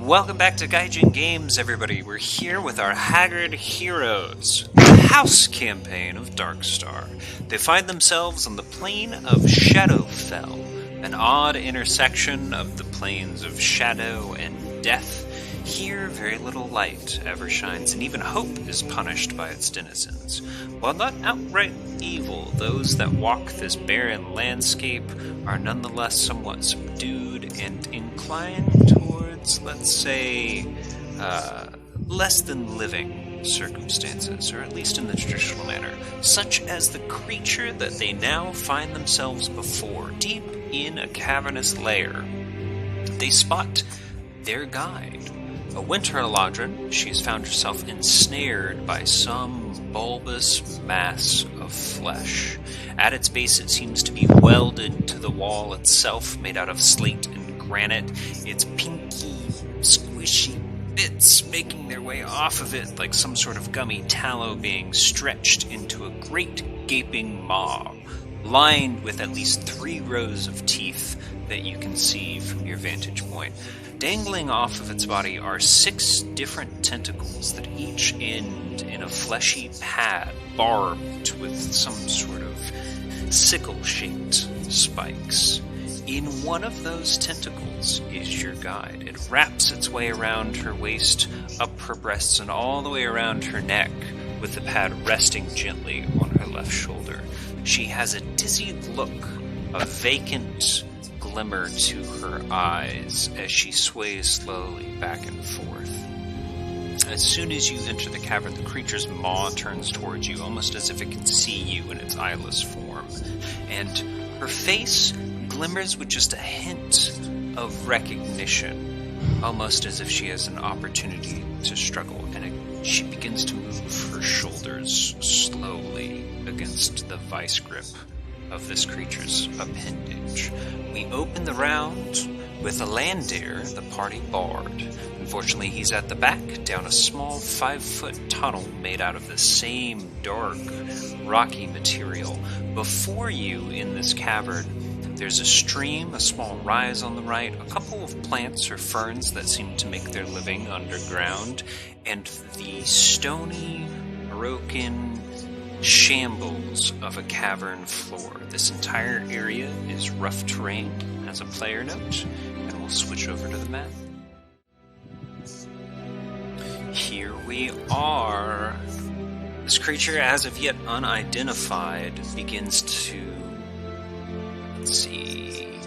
Welcome back to Guyjin.Gaymes, everybody. We're here with our haggard heroes, the House campaign of Darkstar. They find themselves on the plane of Shadowfell, an odd intersection of the planes of shadow and death. Here, very little light ever shines, and even hope is punished by its denizens. While not outright evil, those that walk this barren landscape are nonetheless somewhat subdued and inclined towards, let's say, less than living circumstances, or at least in the traditional manner, such as the creature that they now find themselves before, deep in a cavernous lair. They spot their guide. A winter eladrin, she has found herself ensnared by some bulbous mass of flesh. At its base it seems to be welded to the wall itself, made out of slate and granite, its pinky, squishy bits making their way off of it like some sort of gummy tallow being stretched into a great gaping maw, lined with at least 3 rows of teeth that you can see from your vantage point. Dangling off of its body are 6 different tentacles that each end in a fleshy pad barbed with some sort of sickle-shaped spikes. In one of those tentacles is your guide. It wraps its way around her waist, up her breasts, and all the way around her neck, with the pad resting gently on her left shoulder. She has a dizzy look, a vacant glimmer to her eyes as she sways slowly back and forth. As soon as you enter the cavern, the creature's maw turns towards you, almost as if it can see you in its eyeless form, and her face glimmers with just a hint of recognition, almost as if she has an opportunity to struggle, and she begins to move her shoulders slowly against the vice grip of this creature's appendage. We open the round with Alandir, the party bard. Unfortunately, he's at the back, down a small 5-foot tunnel made out of the same dark, rocky material. Before you, in this cavern, there's a stream, a small rise on the right, a couple of plants or ferns that seem to make their living underground, and the stony, broken shambles of a cavern floor. This entire area is rough terrain as a player note, and we'll switch over to the map. Here we are. This creature, as of yet unidentified, begins to... let's see...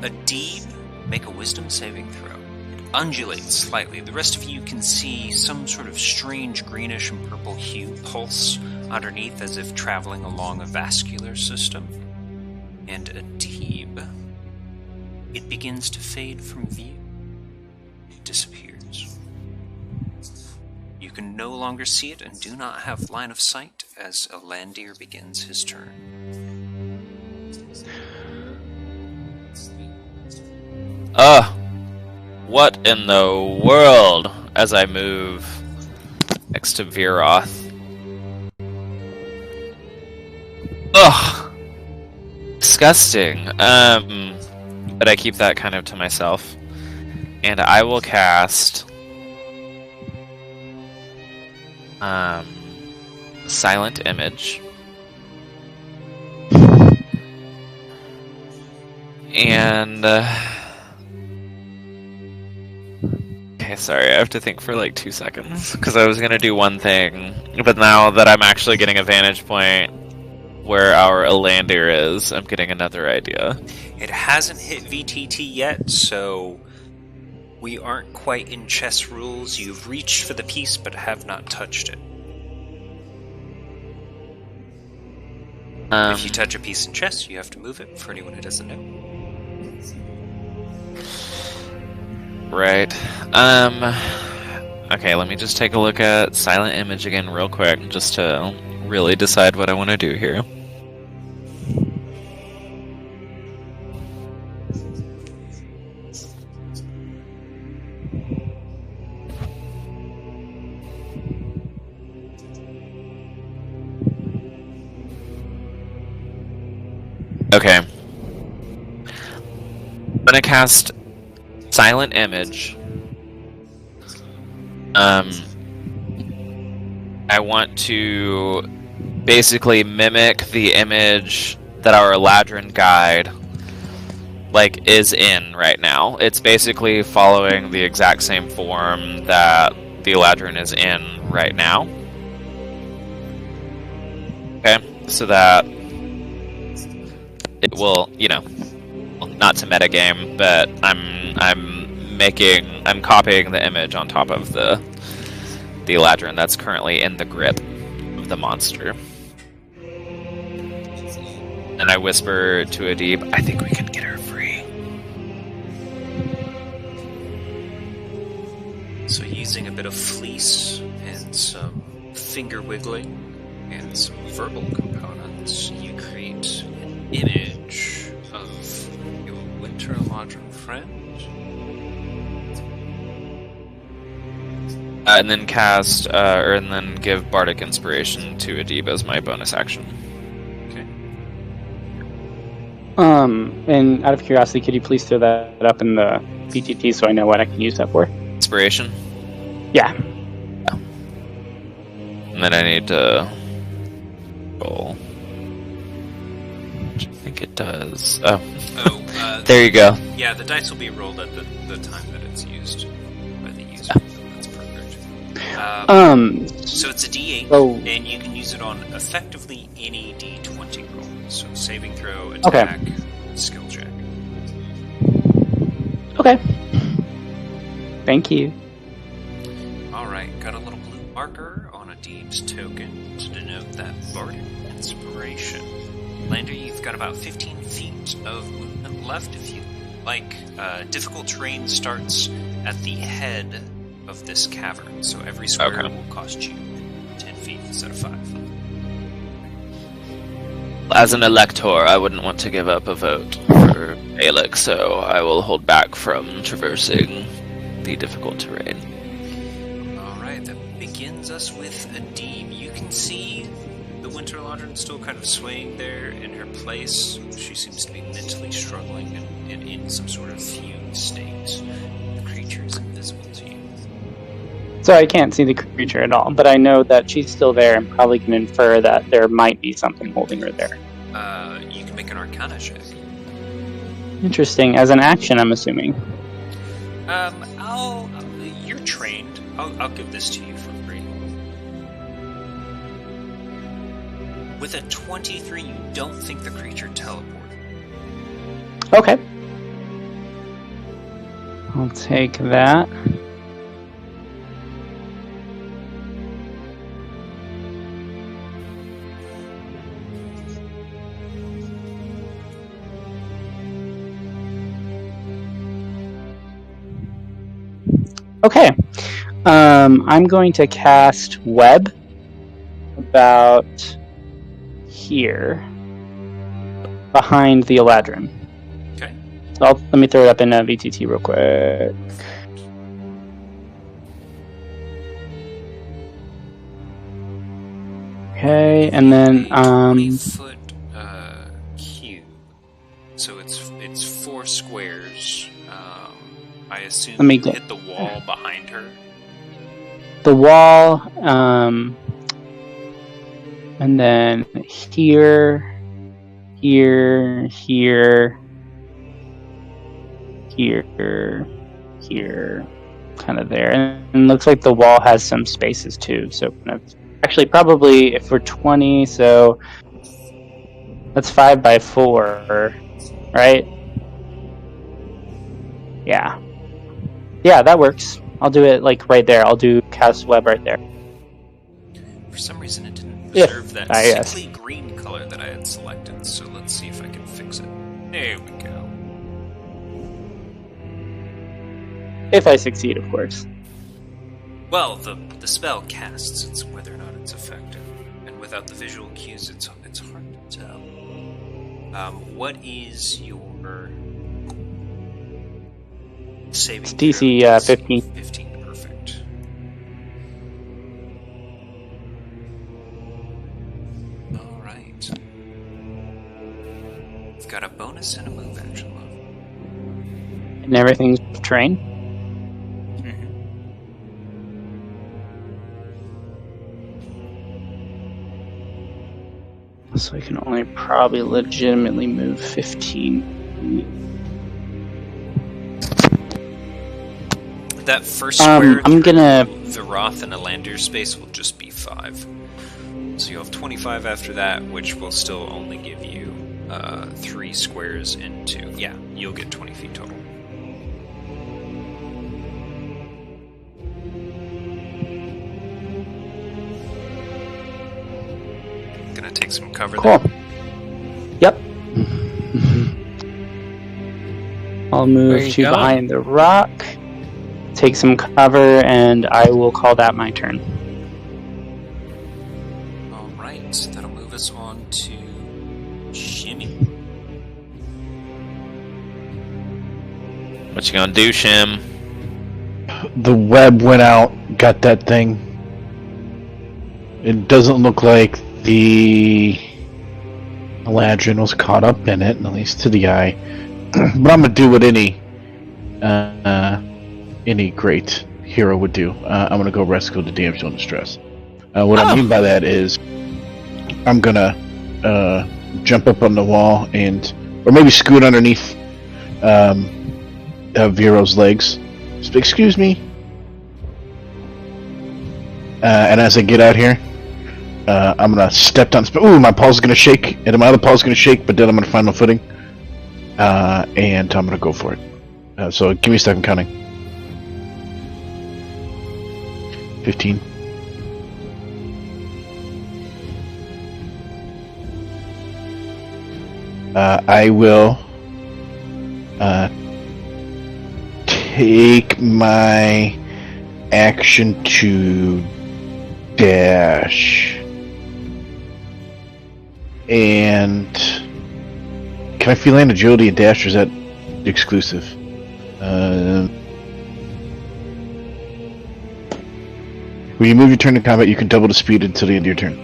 Adib, make a wisdom saving throw. Undulates slightly. The rest of you can see some sort of strange greenish and purple hue pulse underneath as if traveling along a vascular system. And Adib, it begins to fade from view. It disappears. You can no longer see it and do not have line of sight as Alandir begins his turn. What in the world? As I move next to Viroth. Ugh! Disgusting. But I keep that kind of to myself. And I will cast... Silent Image. And... Okay, sorry, I have to think for like 2 seconds, because I was going to do one thing, but now that I'm actually getting a vantage point where our Alandir is, I'm getting another idea. It hasn't hit VTT yet, so we aren't quite in chess rules. You've reached for the piece, but have not touched it. If you touch a piece in chess, you have to move it, for anyone who doesn't know. Right. Okay, let me just take a look at Silent Image again real quick, just to really decide what I want to do here. Okay. I'm gonna cast silent image. I want to basically mimic the image that our Eladrin guide is in right now. It's basically following the exact same form that the Eladrin is in right now. Okay, so that it will, not to metagame, but I'm copying the image on top of the Eladrin that's currently in the grip of the monster. And I whisper to Adib, I think we can get her free. So using a bit of fleece and some finger wiggling and some verbal components, you create an image of your Winter Eladrin friend. And then cast, and then give Bardic Inspiration to Adib as my bonus action. Okay. And out of curiosity, could you please throw that up in the BTT so I know what I can use that for? Inspiration? Yeah. And then I need to roll. Which I think it does. Oh. There you go. Yeah, the dice will be rolled at the time that it's used by the user. That's perfect. So it's a D8, and you can use it on effectively any D20 roll. So saving throw, attack, skill check. Okay. Thank you. Alright, got a little blue marker on Adib's token to denote that Bardic Inspiration. Lander, you've got about 15 feet of movement left if you like. Difficult terrain starts at the head of this cavern, so every square will cost you 10 feet instead of 5. As an elector, I wouldn't want to give up a vote for Alec, so I will hold back from traversing the difficult terrain. Alright, that begins us with Adib. You can see the Winter Eladrin still kind of swaying there in her place. She seems to be mentally struggling and in some sort of fugue state. The creature is invisible to you. So I can't see the creature at all, but I know that she's still there and probably can infer that there might be something holding her there. You can make an Arcana check. Interesting. As an action, I'm assuming. You're trained. I'll give this to you for free. With a 23, you don't think the creature teleported. Okay. I'll take that. Okay. I'm going to cast Web about here, behind the Eladrin. Okay. So let me throw it up in VTT real quick. Okay, and then 20-foot cube. So it's 4 squares. I assume Let me you hit the wall behind her. The wall, and then here, here, kind of there. And it looks like the wall has some spaces too. So kind of, actually, probably if we're 20, so that's 5 by 4, right? Yeah. Yeah, that works. I'll do it right there. I'll do cast web right there. For some reason, it didn't preserve that sickly green color that I had selected. So let's see if I can fix it. There we go. If I succeed, of course. Well, the spell casts. It's whether or not it's effective, and without the visual cues, it's hard to tell. What is your saving? It's DC 15. 15, perfect. All right. We've got a bonus and a move action left. And everything's terrain? So I can only probably legitimately move 15. That first square I'm gonna... Viroth and Elandir space will just be 5. So you'll have 25 after that, which will still only give you 3 squares into... Yeah, you'll get 20 feet total. Gonna take some cover Cool. there. Yep. I'll Where move you to going? behind the rock, take some cover, and I will call that my turn. Alright, so that'll move us on to Shimmy. What you gonna do, Shim? The web went out, got that thing. It doesn't look like the Eladrin was caught up in it, at least to the eye. But I'm gonna do what any great hero would do. I'm gonna go rescue the damsel in distress. What I mean by that is, I'm gonna jump up on the wall or maybe scoot underneath Vero's legs. Just, excuse me. And as I get out here, I'm gonna step down. Ooh, my paw's gonna shake, and my other paw's gonna shake, but then I'm gonna find my footing, and I'm gonna go for it. So give me a second counting. 15. I will take my action to dash. And can I feel agility and dash, or is that exclusive? When you move your turn in combat, you can double the speed until the end of your turn.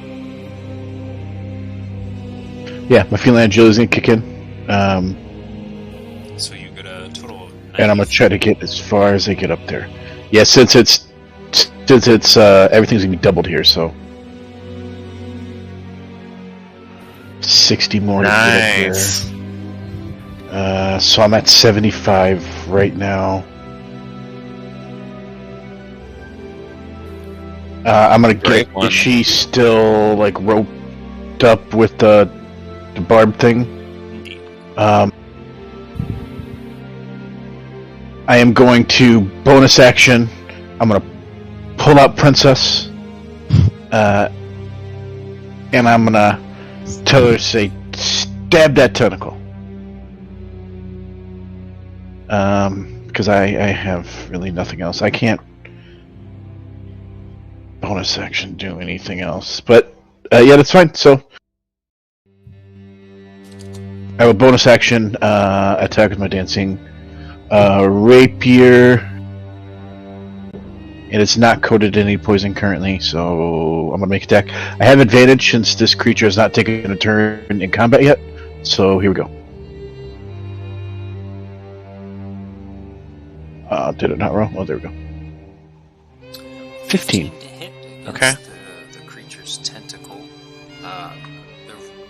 Yeah, my feeling agility is going to kick in. So you get a total of 90. And I'm going to try to get as far as I get up there. Yeah, since it's everything's going to be doubled here, so 60 more to get up there. So I'm at 75 right now. I'm gonna Great get. one. Is she still like roped up with the barb thing? Indeed. I am going to bonus action. I'm gonna pull out Princess, and I'm gonna tell her to say, "Stab that tentacle." Because I have really nothing else. I can't bonus action do anything else. But yeah, that's fine. So I have a bonus action attack with my dancing rapier, and it's not coated in any poison currently. So I'm gonna make attack. I have advantage since this creature has not taken a turn in combat yet. So here we go. Did it not roll? Oh, there we go. 15. To hit against Okay. the creature's tentacle.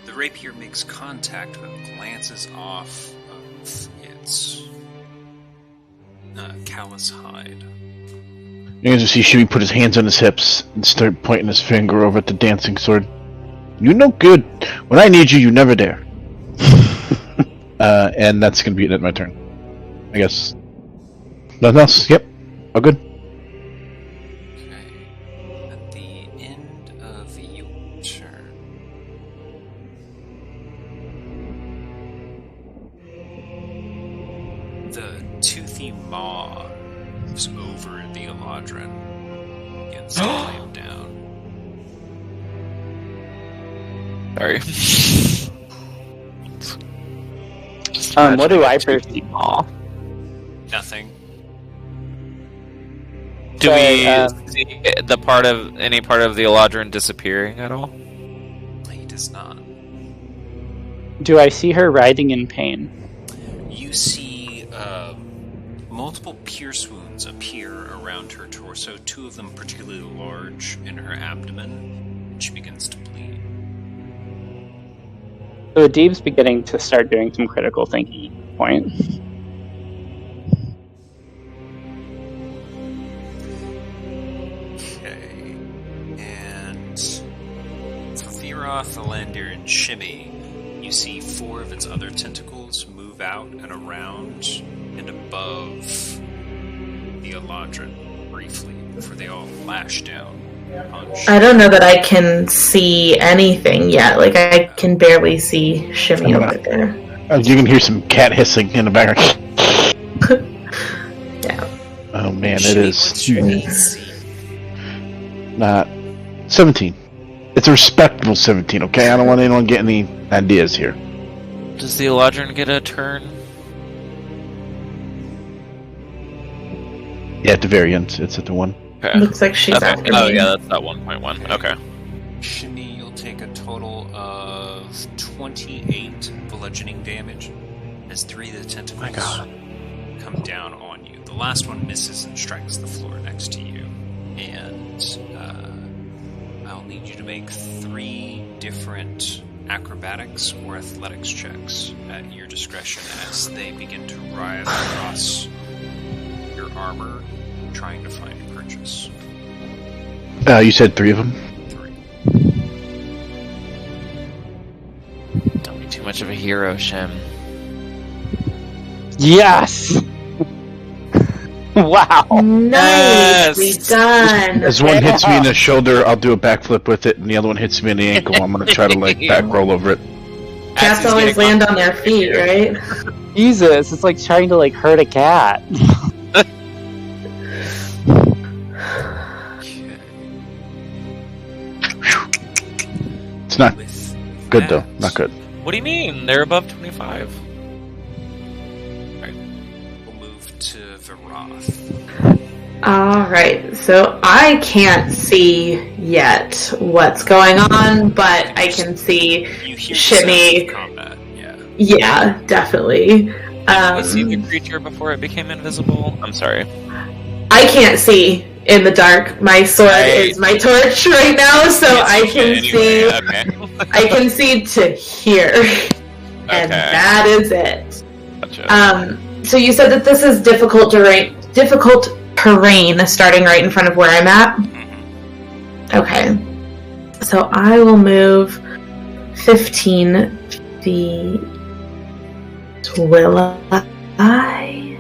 The rapier makes contact but glances off of its callous hide. You can just see Shimmy put his hands on his hips and start pointing his finger over at the dancing sword. You no good. When I need you, you never dare. And that's going to be it at my turn. I guess. Nothing else? Yep. All good. Okay. At the end of your turn. The toothy maw moves over the Eladrin. Begins to lay him down. Sorry. What do I perceive? Nothing. Do Sorry, we see any part of the Eladrin disappearing at all? He does not. Do I see her writhing in pain? You see multiple pierce wounds appear around her torso, 2 of them particularly large in her abdomen. She begins to bleed. So Adib's beginning to start doing some critical thinking at this point. Okay. And for Viroth, Alandir, and Shimmy, you see 4 of its other tentacles move out and around and above the Eladrin briefly before they all lash down on Shimmy. I don't know that I can see anything yet. Like, I can barely see Shimmy over there. You can hear some cat hissing in the background. Yeah. Oh man, it Shimmy, is what's your AC? not 17. It's a respectable 17, okay? I don't want anyone getting any ideas here. Does the Eladrin get a turn? Yeah, at the very end, it's at the 1. Okay. Looks like she's Okay. after Oh me. yeah, that's that 1.1. Okay. Shimmy, you'll take a total of 28 bludgeoning damage as 3 of the tentacles My God. come down on you. The last one misses and strikes the floor next to you. And I'll need you to make 3 different acrobatics or athletics checks at your discretion as they begin to writhe across your armor, trying to find purchase. You said 3 of them? 3. Don't be too much of a hero, Shem. Yes! Wow! Nicely Yes! done. As one hits me in the shoulder, I'll do a backflip with it, and the other one hits me in the ankle. I'm gonna try to back roll over it. Cats always land on their feet, right? Jesus, it's like trying to hurt a cat. It's not With good that, though. Not good. What do you mean? They're above 25. We'll move to Viroth. Alright, so I can't see yet what's going on, but I can see You hear Shimmy. the sound of combat, yeah. Yeah, definitely. Did we see the creature before it became invisible? I'm sorry. I can't see in the dark. My sword is my torch right now, so I can see. Okay. I can see to here, and Okay. that is it. Gotcha. So you said that this is difficult terrain starting right in front of where I'm at? Mhm. Okay. So I will move 15 feet. Will I?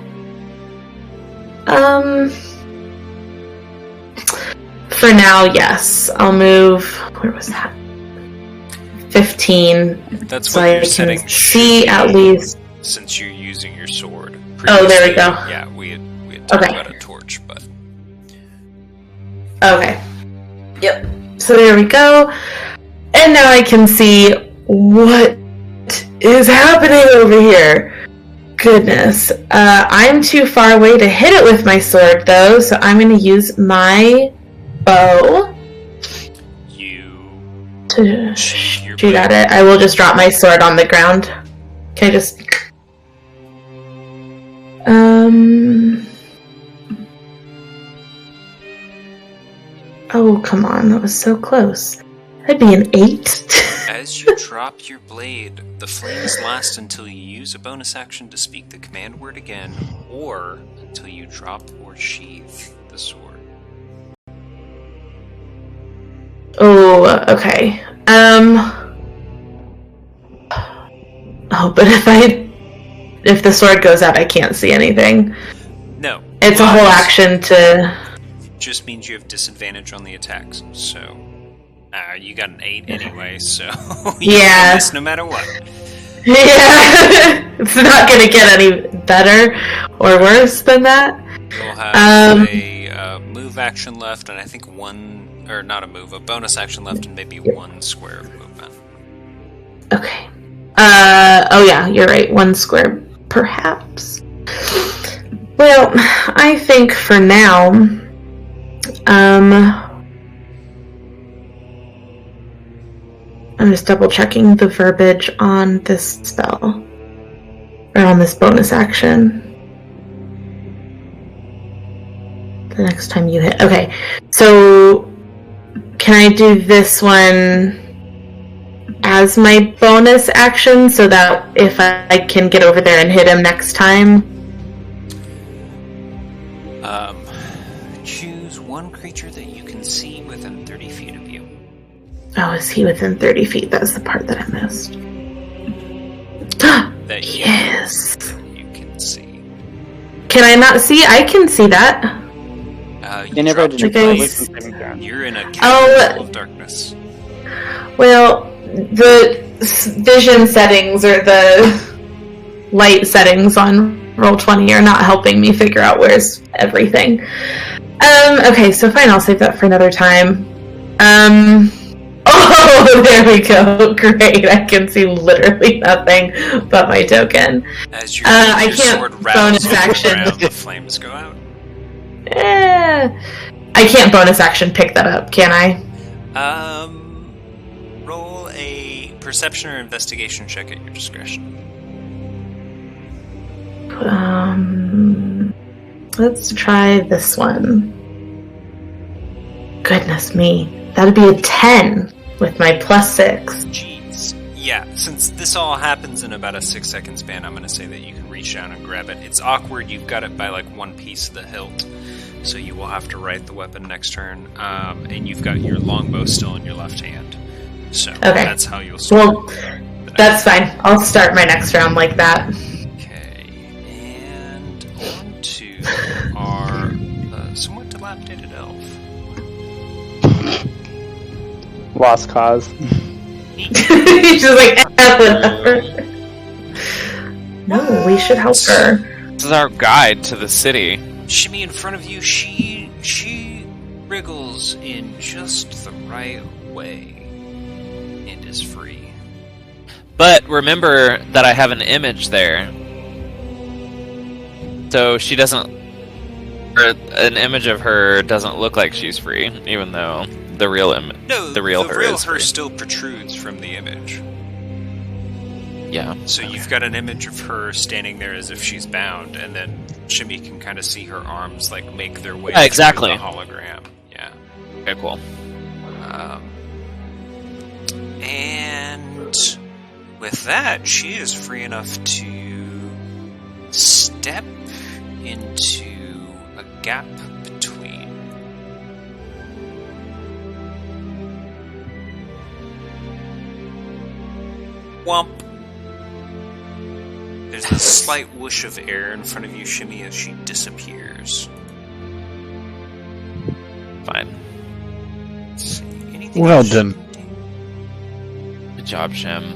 For now, yes. I'll move. Where was that? 15. That's So what I your can settings see should at be, least. since you're using your sword. Oh, there Previously, we go. Yeah, we had talked Okay. about a torch, but Okay. Yep. So there we go. And now I can see what is happening over here. Goodness. I'm too far away to hit it with my sword, though, so I'm going to use my bow you to sheathe your shoot blade. at it. I will just drop my sword on the ground. Can I just... Oh, come on. That was so close. That'd be an 8. As you drop your blade, the flames last until you use a bonus action to speak the command word again, or until you drop or sheath the sword. Oh, okay. Oh, but if the sword goes out, I can't see anything. No. It's a whole action to... Just means you have disadvantage on the attacks, so... you got an 8 anyway, so... you Yeah. miss no matter what. Yeah, it's not going to get any better or worse than that. You'll have a move action left, and I think one... Or not a move, a bonus action left, and maybe 1 square of movement. Okay. Oh yeah, you're right. 1 square, perhaps. Well, I think for now, I'm just double checking the verbiage on this spell. Or on this bonus action. The next time you hit. Okay. So, can I do this one as my bonus action so that if I can get over there and hit him next time? Choose one creature that you can see within 30 feet of you. Oh, is he within 30 feet? That's the part that I missed. That you, Yes. that you can see. Can I not see? I can see that. You never dropped did your Okay. blade. saving throw. You're in a cavern full of darkness. Well, the vision settings or the light settings on Roll20 are not helping me figure out where's everything. Okay, so fine, I'll save that for another time. Oh, there we go. Great, I can see literally nothing but my token. As your, I your can't sword rattles bonus off the action. ground, the flames go out. I can't bonus action pick that up, can I? Roll a perception or investigation check at your discretion. Let's try this one. Goodness me. That'd be a 10 with my +6. Jeez. Yeah, since this all happens in about a 6-second span, I'm going to say that you can reach down and grab it. It's awkward. You've got it by like one piece of the hilt, so you will have to right the weapon next turn. And you've got your longbow still in your left hand. So that's how you'll start. Well, that's fine. I'll start my next round like that. Okay, and on to our somewhat dilapidated elf. Lost cause. She's like, whatever. No, we should help her. This is our guide to the city. Shimmy in front of you, she wriggles in just the right way and is free. But remember that I have an image there. So she doesn't... Or an image of her doesn't look like she's free, even though the real image... No, the real her is her free. still protrudes from the image. Yeah. So you've got an image of her standing there as if she's bound, and then Shimmy can kind of see her arms like make their way Yeah, exactly. through the hologram. Yeah. Okay, cool. And with that, she is free enough to step into a gap between. Whomp. There's a slight whoosh of air in front of you, Shimmy, as she disappears. Fine. Let's see. Anything Well else done. you can do? Good job, Shem.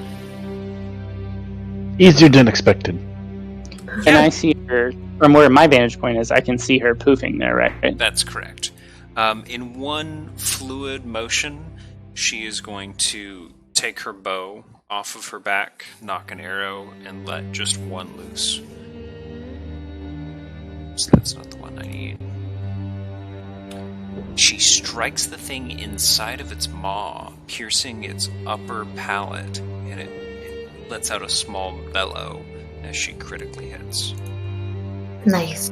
Easier than expected. Can I see her from where my vantage point is? I can see her poofing there, right? That's correct. In one fluid motion, she is going to take her bow off of her back, knock an arrow, and let just one loose. So that's not the one I need. She strikes the thing inside of its maw, piercing its upper palate, and it lets out a small bellow as she critically hits. Nice.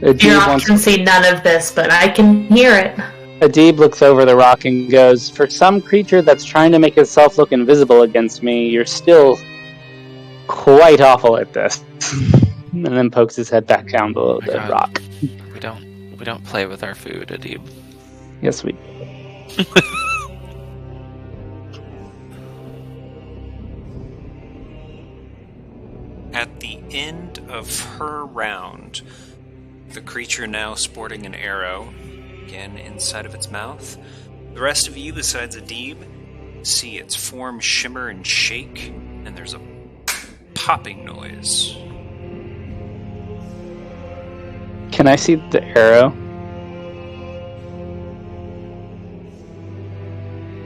Adib, can see none of this, but I can hear it. Adib looks over the rock and goes, "For some creature that's trying to make itself look invisible against me, you're still quite awful at this." And then pokes his head back down below the God. rock. We don't play with our food, Adib. Yes, we. At the end of her round, the creature now sporting an arrow, again inside of its mouth, the rest of you, besides Adib, see its form shimmer and shake, and there's a popping noise. Can I see the arrow?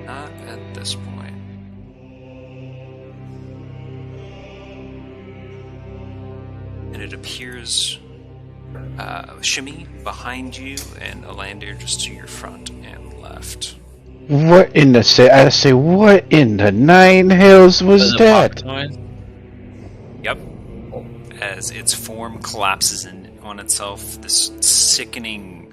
Not at this point. And it appears Shimmy behind you and Alandir just to your front and left. What in the I say? What in the nine hells was The that? pop noise? Yep. As its form collapses in on itself, this sickening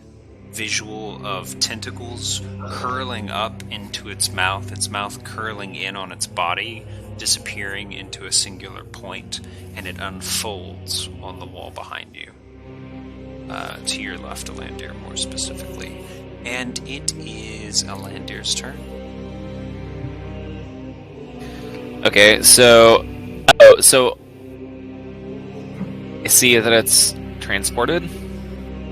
visual of tentacles curling up into its mouth curling in on its body, disappearing into a singular point, and it unfolds on the wall behind you. To your left, Alandir, more specifically. And it is Alandir's turn. Okay, so I see that it's transported,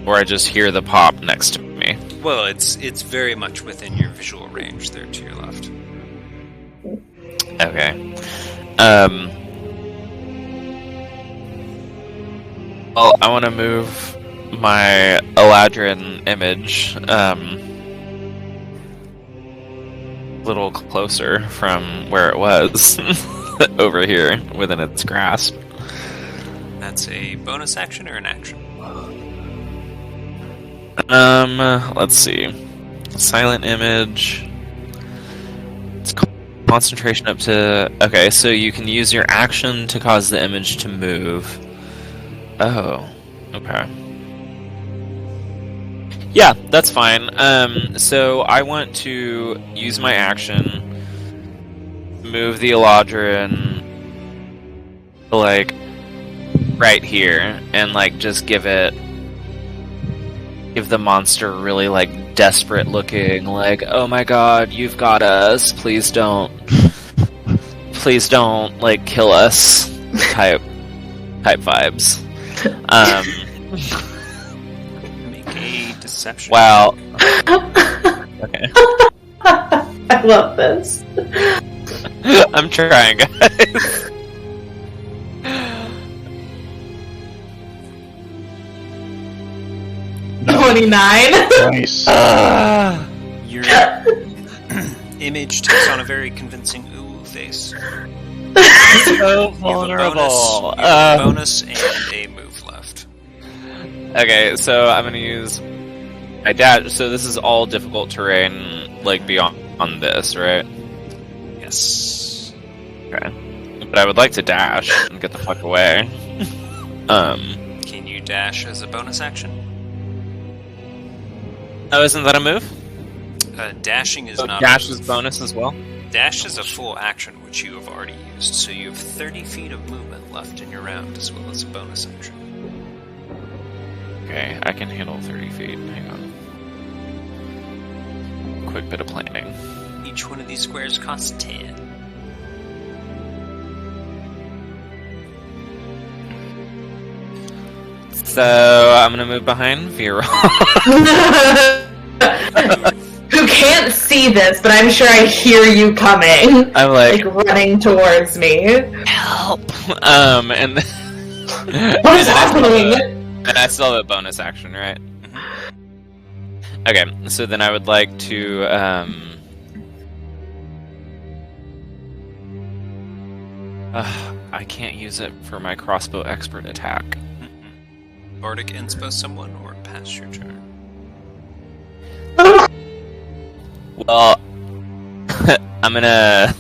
or I just hear the pop next to me. Well, it's very much within your visual range there to your left. Okay. Well, I want to move my Eladrin image a little closer from where it was over here within its grasp. That's a bonus action or an action? Let's see. Silent image. It's concentration up to... Okay, so you can use your action to cause the image to move. Oh, okay. Yeah, that's fine. So I want to use my action, move the Eladrin, like, right here, and, like, just give the monster really, like, desperate looking, like, oh my god, you've got us, please don't, like, kill us, type vibes. Make a deception. Wow. Okay. I love this. I'm trying, guys. No. 29. Nice. Your image takes on a very convincing ooh face. So vulnerable. You have a bonus and a move left. Okay, so I'm gonna use my dash. So this is all difficult terrain, like beyond on this, right? Yes. Okay. But I would like to dash and get the fuck away. Can you dash as a bonus action? Oh, isn't that a move? Dashing is So not. dash a move. is bonus as well. Dash is a full action, which you have already used, so you have 30 feet of movement left in your round, as well as a bonus action. Okay, I can handle 30 feet. Hang on. Quick bit of planning. Each one of these squares costs 10. So I'm gonna move behind Vera. Who can't see this, but I'm sure I hear you coming. I'm like, running towards me. help! And What is happening? And I still have a bonus action, right? Okay, so then I would like to, I can't use it for my crossbow expert attack. Bardic inspo someone, or pass your turn? Well, I'm gonna,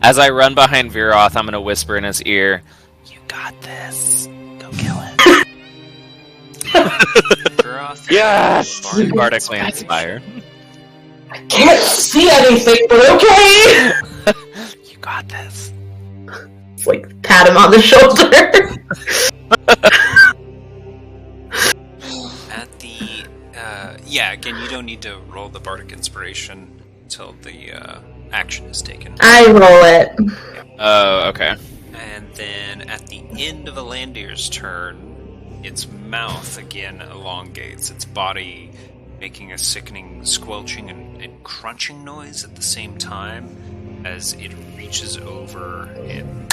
as I run behind Viroth, I'm gonna whisper in his ear, "You got this. Go kill it." Guroth, Yes! Bardically inspired. I can't see anything, but okay. You got this. It's like pat him on the shoulder. At the, yeah, again, you don't need to roll the Bardic Inspiration until the action is taken. I roll it. Oh, okay. And then at the end of Alandir's turn, its mouth again elongates, its body making a sickening squelching and crunching noise at the same time as it reaches over and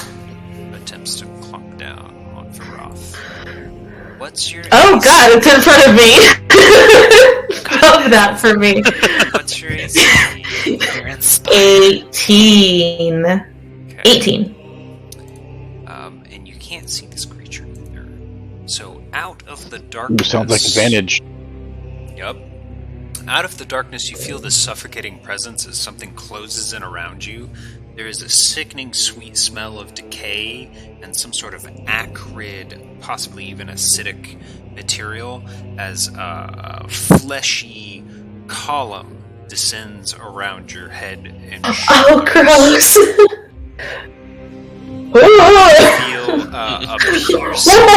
attempts to clunk down on Varoth. What's your Oh AC? god, it's in front of me. Love that for me. What's your AC? You're inspired. 18. Okay. 18. And you can't see this creature either. So out of the Ooh, darkness... sounds like advantage. Yup. Out of the darkness, you feel this suffocating presence as something closes in around you, There is a sickening sweet smell of decay and some sort of acrid, possibly even acidic material as a fleshy column descends around your head and Oh, gross! feel a piercing set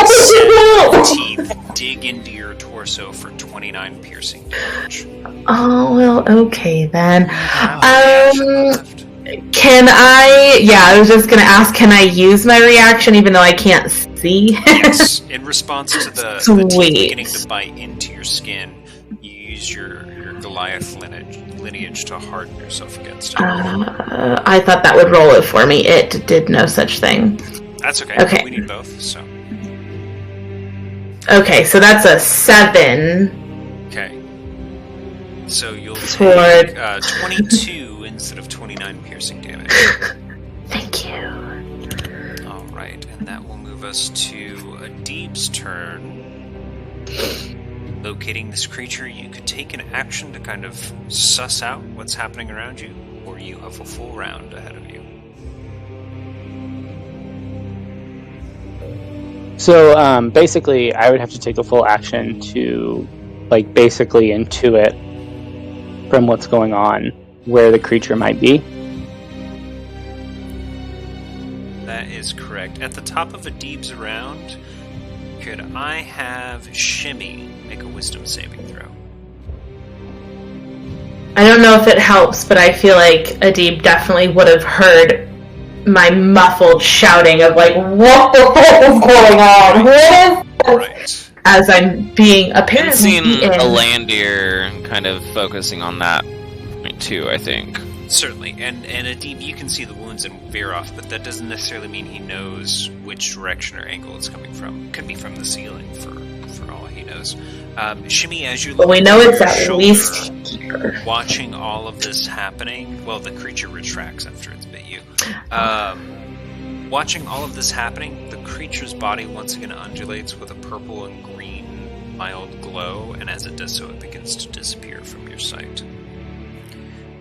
of teeth dig into your torso for 29 piercing damage. Oh, well, okay then. Left. Can I... Yeah, I was just gonna ask, can I use my reaction even though I can't see? Yes, in response to the teeth beginning to bite into your skin, you use your Goliath lineage to harden yourself against it. I thought that would roll it for me. It did no such thing. That's okay. Okay. We need both, so... Okay, so that's a 7. Okay. So you'll Toward- take 22 instead of 29 piercing damage. Thank you. Alright, and that will move us to a Deeb's turn. Locating this creature, you could take an action to kind of suss out what's happening around you, or you have a full round ahead of you. So basically, I would have to take a full action to, like, basically intuit from what's going on where the creature might be. That is correct. At the top of a Deeb's round, could I have Shimmy make a wisdom saving throw? I don't know if it helps, but I feel like Adib definitely would have heard my muffled shouting of like, what the fuck is going on? What is this? Right. As I'm being I've apparently seen eaten. Alandir kind of focusing on that point too, I think. Certainly, and Adib, you can see the wounds in Veroth, but that doesn't necessarily mean he knows which direction or angle it's coming from. Could be from the ceiling, for all he knows. Shimmy, as you're But we looking know over it's your at shoulder, least here. watching all of this happening. Well, the creature retracts after it's bit you. Watching all of this happening, the creature's body once again undulates with a purple and green mild glow, and as it does so, it begins to disappear from your sight.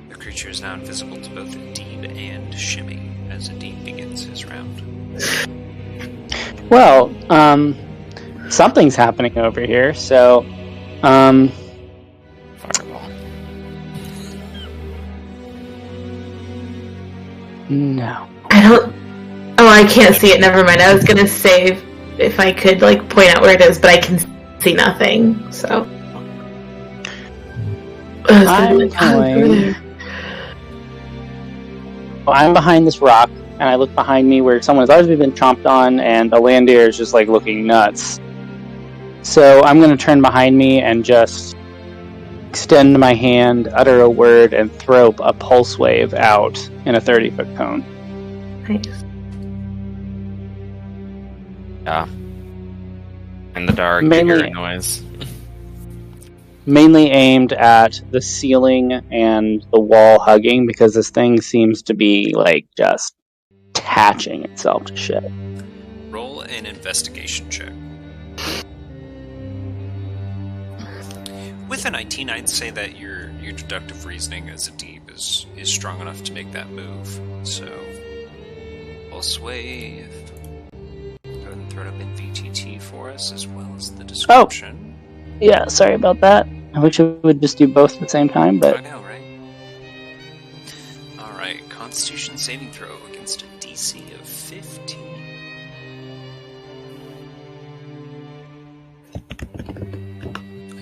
The creature is now invisible to both Adib and Shimmy as Adib begins his round. Well, something's happening over here, so, Fireball. no. I don't. Oh, I can't see it. Never mind. I was gonna save if I could like point out where it is, but I can see nothing. So. I'm behind this rock, and I look behind me where someone has already been chomped on, and Alandir is just like looking nuts. So I'm going to turn behind me and just extend my hand, utter a word, and throw a pulse wave out in a 30-foot cone. Nice. Yeah. In the dark, Mainly- you hear a noise. Mainly aimed at the ceiling and the wall hugging, because this thing seems to be like just attaching itself to shit. Roll an investigation check. With a 19, I'd say that your deductive reasoning as a Deeb is strong enough to make that move. So, pulse wave. Go ahead and throw it up in VTT for us, as well as the description. Yeah, sorry about that. I wish I would just do both at the same time, I but know, right? Alright, Constitution saving throw against a DC of 15.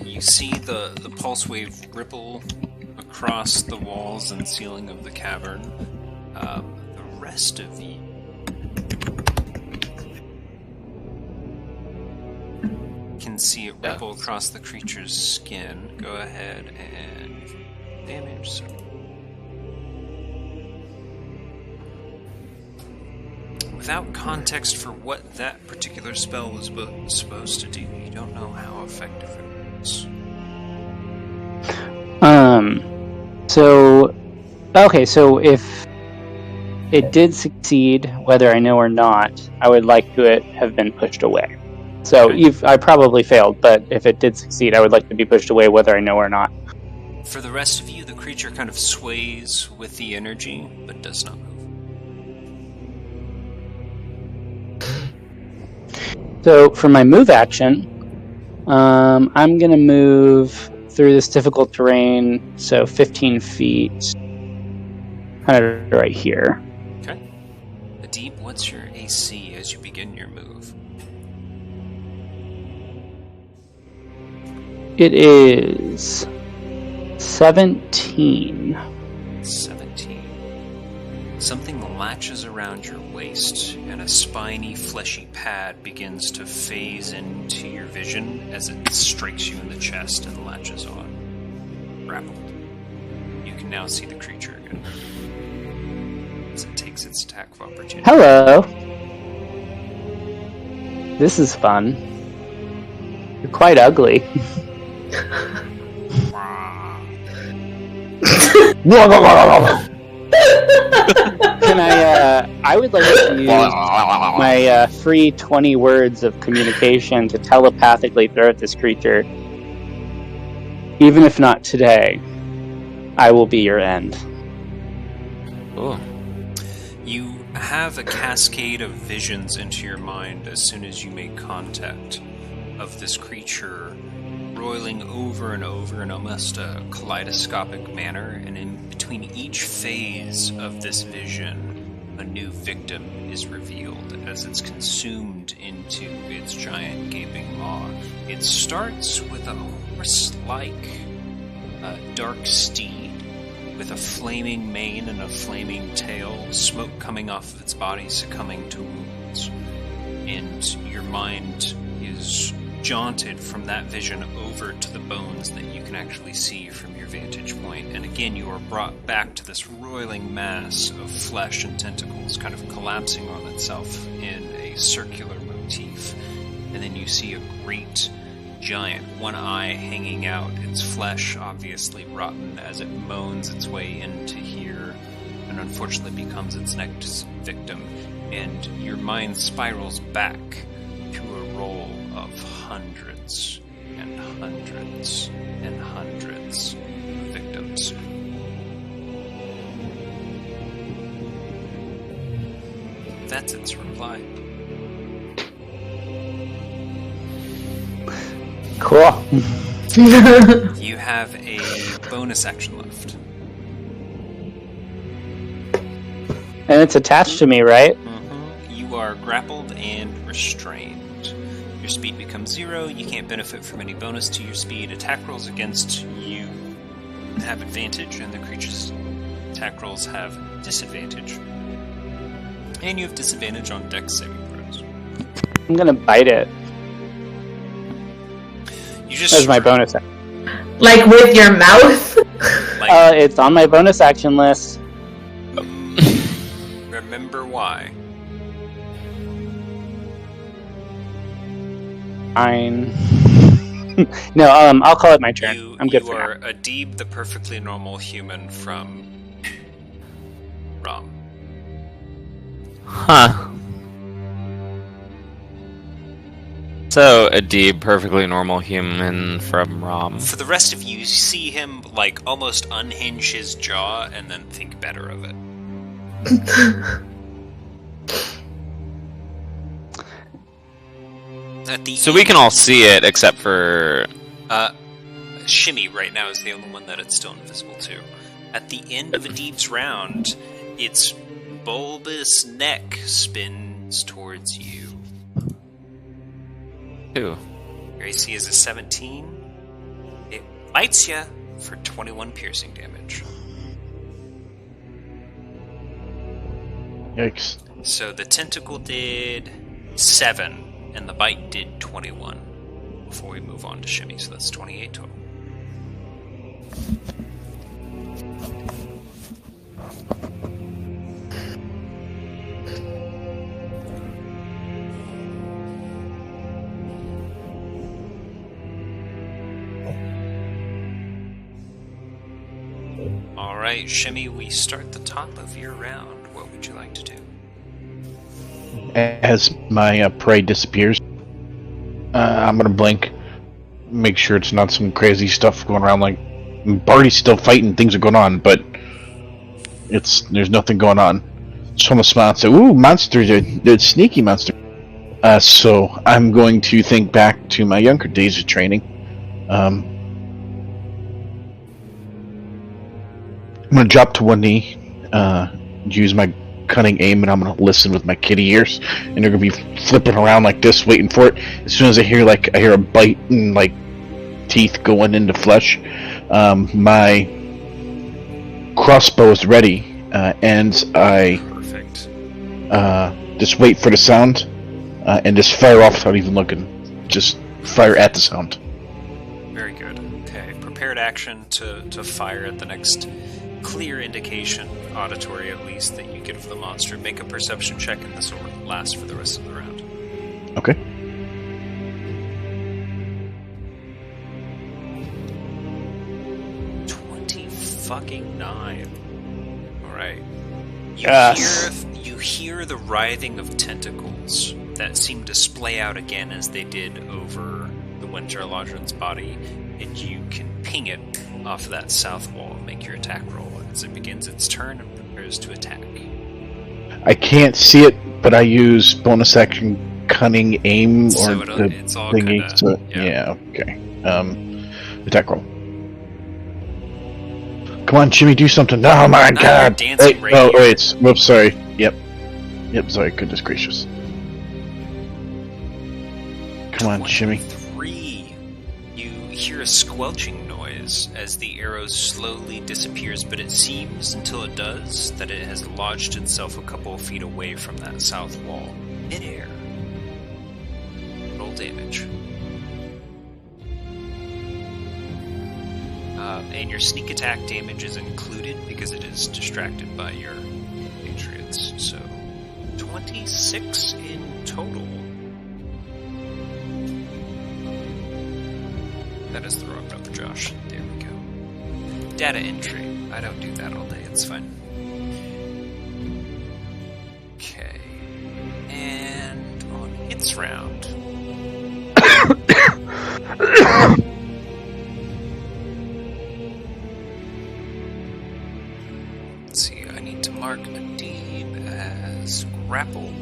You see the pulse wave ripple across the walls and ceiling of the cavern. The rest of you can see it ripple across the creature's skin. Go ahead and damage. So. Without context for what that particular spell was supposed to do, you don't know how effective it was. So if it did succeed, whether I know or not, I would like to it have been pushed away. So I probably failed, but if it did succeed, I would like to be pushed away whether I know or not. For the rest of you, the creature kind of sways with the energy, but does not move. So for my move action, I'm going to move through this difficult terrain, so 15 feet, kind of right here. Okay. Adib, what's your AC as you begin your move? It is 17. 17. Something latches around your waist, and a spiny, fleshy pad begins to phase into your vision as it strikes you in the chest and latches on. Grappled. You can now see the creature again. As it takes its attack of opportunity. Hello. This is fun. You're quite ugly. Can I would like to use my free 20 words of communication to telepathically throw at this creature. Even if not today, I will be your end. Ooh. You have a cascade of visions into your mind as soon as you make contact of this creature roiling over and over in almost a kaleidoscopic manner, and in between each phase of this vision, a new victim is revealed as it's consumed into its giant gaping maw. It starts with a horse-like dark steed with a flaming mane and a flaming tail, smoke coming off of its body, succumbing to wounds. And your mind is jaunted from that vision over to the bones that you can actually see from your vantage point. And again, you are brought back to this roiling mass of flesh and tentacles kind of collapsing on itself in a circular motif. And then you see a great giant, one eye hanging out, its flesh obviously rotten as it moans its way into here and unfortunately becomes its next victim. And your mind spirals back to a roll of hundreds and hundreds and hundreds of victims. That's its reply. Cool. You have a bonus action left. And it's attached to me, right? You are grappled and restrained. Your speed becomes 0. You can't benefit from any bonus to your speed. Attack rolls against you have advantage, and the creature's attack rolls have disadvantage. And you have disadvantage on dex saving throws. I'm gonna bite it. You just That's my bonus. Like with your mouth? Like, It's on my bonus action list. remember why. Fine. No, I'll call it my turn. I'm good you for are now. Adib, the perfectly normal human from Rom. Huh. So, Adib, perfectly normal human from Rom. For the rest of you, you see him like almost unhinge his jaw and then think better of it. So we can all see it, except for... Shimmy right now is the only one that it's still invisible to. At the end of Adib's round, its bulbous neck spins towards you. Ooh. Your AC is a 17. It bites you for 21 piercing damage. Yikes. So the tentacle did 7, and the bite did 21. Before we move on to Shimmy, so that's 28 total. Alright, Shimmy, we start the top of your round. What would you like to do? As my prey disappears, I'm gonna blink, make sure it's not some crazy stuff going around. Like Barty's still fighting, things are going on, but there's nothing going on. Just want to smile and say, "Ooh, monsters! A sneaky monster." So I'm going to think back to my younger days of training. I'm going to drop to one knee, use my cunning aim, and I'm going to listen with my kitty ears. And they're going to be flipping around like this, waiting for it. As soon as I hear a bite and teeth going into flesh, my crossbow is ready, and I Perfect. just wait for the sound. And just fire off without even looking. Just fire at the sound. Very good. Okay. Prepared action to fire at the next clear indication, auditory at least, that you get of the monster. Make a perception check, and this will last for the rest of the round. Okay. $20. Alright. Yes. You hear the writhing of tentacles that seem to splay out again as they did over the Winter Lodgeon's body, and you can ping it off of that south wall and make your attack roll as it begins its turn and prepares to attack. I can't see it, but I use bonus action cunning aim So or the it's all thingy. kinda, So, yeah. okay. Attack roll. Come on, Jimmy, do something. Oh my Not god! dancing Wait, right here. wait. Whoops, sorry. Yep, sorry, goodness gracious. Come on, Jimmy. 23. You hear a squelching noise as the arrow slowly disappears, but it seems, until it does, that it has lodged itself a couple of feet away from that south wall. Mid-air. Roll damage. And your sneak attack damage is included because it is distracted by your patriots. So, 26 in total. That is the wrong number, Josh. There we go. Data entry. I don't do that all day. It's fine. Okay. And on its round. Let's see. I need to mark Adib as grappled.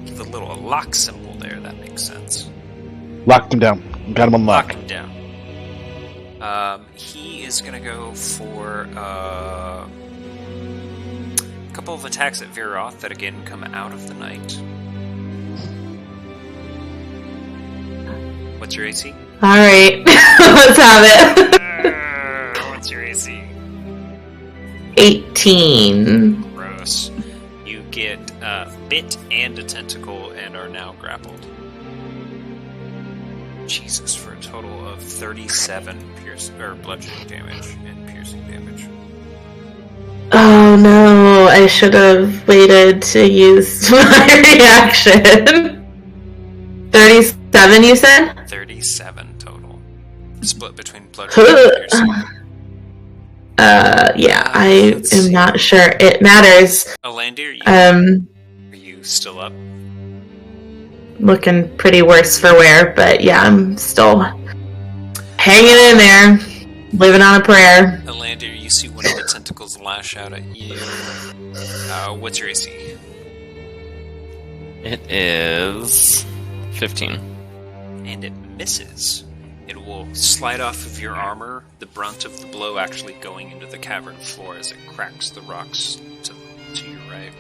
Give a little lock symbol there. That makes sense. Locked him down. Got him Lock unlocked. him down. He is going to go for a couple of attacks at Viroth that again come out of the night. What's your AC? Alright, let's have it. What's your AC? 18. Gross. You get bit and a tentacle and are now grappled. Jesus, for a total of 37 bludgeoning damage and piercing damage. Oh no, I should have waited to use my reaction. 37, you said? 37 total. Split between bludgeoning and piercing. Yeah, I Let's am see. not sure it matters. Alandir, are you still up? Looking pretty worse for wear, but yeah, I'm still hanging in there, living on a prayer. Alandir, you see one of the tentacles lash out at you. What's your AC? It is 15. And it misses. It will slide off of your armor, the brunt of the blow actually going into the cavern floor as it cracks the rocks to your right.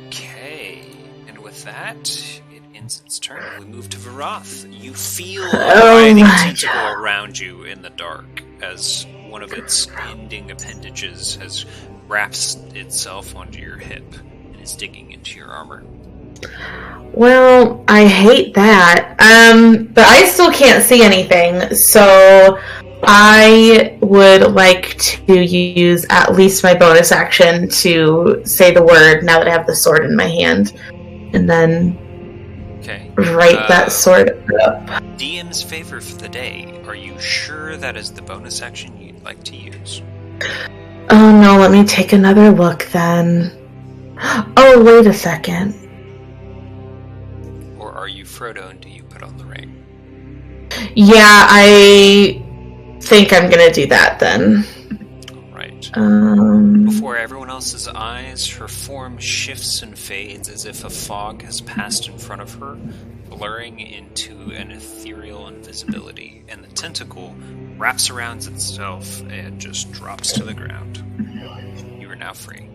Okay, and with that, it ends its turn. We move to Viroth. You feel a writhing my tentacle God. around you in the dark as one of its ending appendages has wrapped itself onto your hip and is digging into your armor. Well, I hate that. But I still can't see anything, so I would like to use at least my bonus action to say the word now that I have the sword in my hand, and then Okay. write that sword up. DM's favor for the day. Are you sure that is the bonus action you'd like to use? Oh no, let me take another look then. Oh, wait a second. Or are you Frodo and do you put on the ring? Yeah, I think I'm gonna do that then. Alright. Before everyone else's eyes, her form shifts and fades as if a fog has passed in front of her, blurring into an ethereal invisibility, and the tentacle wraps around itself and just drops to the ground. You are now free.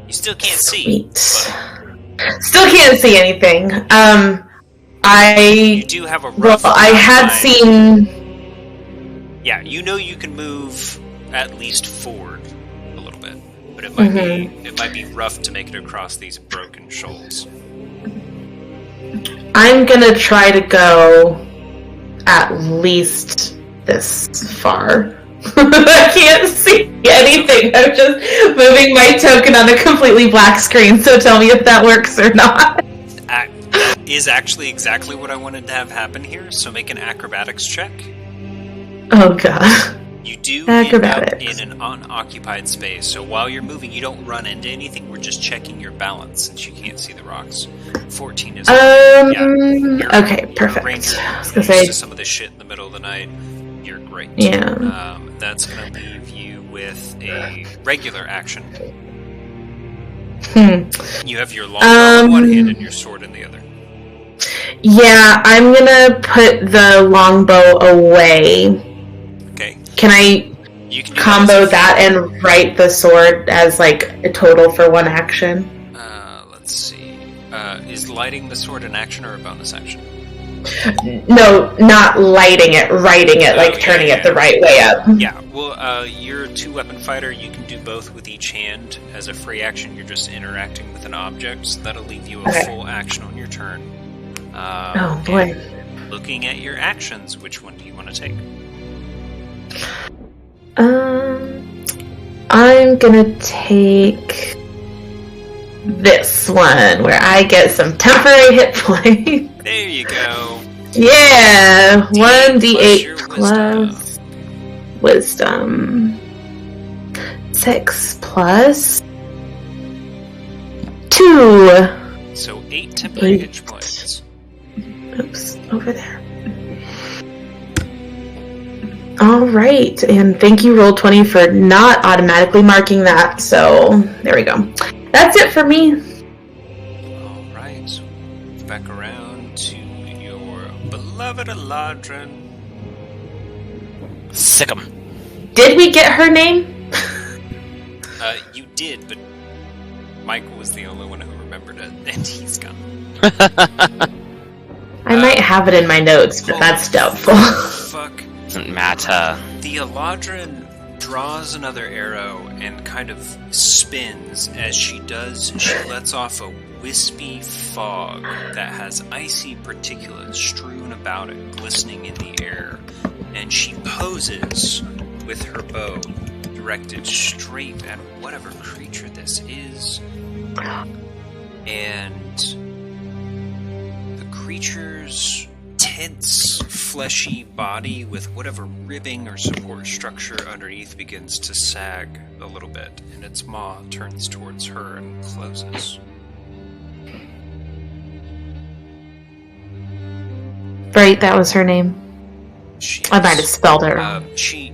You still can't see. Still can't see anything. You do have a rough I had seen... Yeah, you know you can move at least forward a little bit, but it might be rough to make it across these broken shoals. I'm gonna try to go at least this far. I can't see anything. I'm just moving my token on a completely black screen, so tell me if that works or not. That is actually exactly what I wanted to have happen here, so make an acrobatics check. Oh god. You do end up in an unoccupied space, so while you're moving, you don't run into anything. We're just checking your balance since you can't see the rocks. 14 is okay, perfect. I was gonna say, to some of this shit in the middle of the night. You're great. Yeah. That's gonna leave you with a regular action. You have your longbow in one hand and your sword in the other. Yeah, I'm gonna put the longbow away. Okay. Can I combo that and write the sword as like a total for one action? Let's see. Is lighting the sword an action or a bonus action? No, not lighting it, writing it, turning it the right way up. Yeah, well, you're a two-weapon fighter. You can do both with each hand. As a free action, you're just interacting with an object, so that'll leave you a full action on your turn. Oh, boy. Looking at your actions, which one do you want to take? I'm gonna take this one, where I get some temporary hit points. There you go. Yeah, 1d8 plus wisdom. 6 plus 2. So 8 temporary hit points. Oops, over there. Alright, and thank you, Roll20, for not automatically marking that, so there we go. That's it for me. Alright, so back around to your beloved Eladrin. Sick 'em. Did we get her name? You did, but Michael was the only one who remembered it, and he's gone. I might have it in my notes, but that's doubtful. Fuck. Doesn't matter. The Eladrin draws another arrow and kind of spins. As she does, she lets off a wispy fog that has icy particulates strewn about it, glistening in the air. And she poses with her bow directed straight at whatever creature this is. And the creature's tense, fleshy body with whatever ribbing or support structure underneath begins to sag a little bit, and its maw turns towards her and closes. Right, that was her name. I might have spelled it wrong.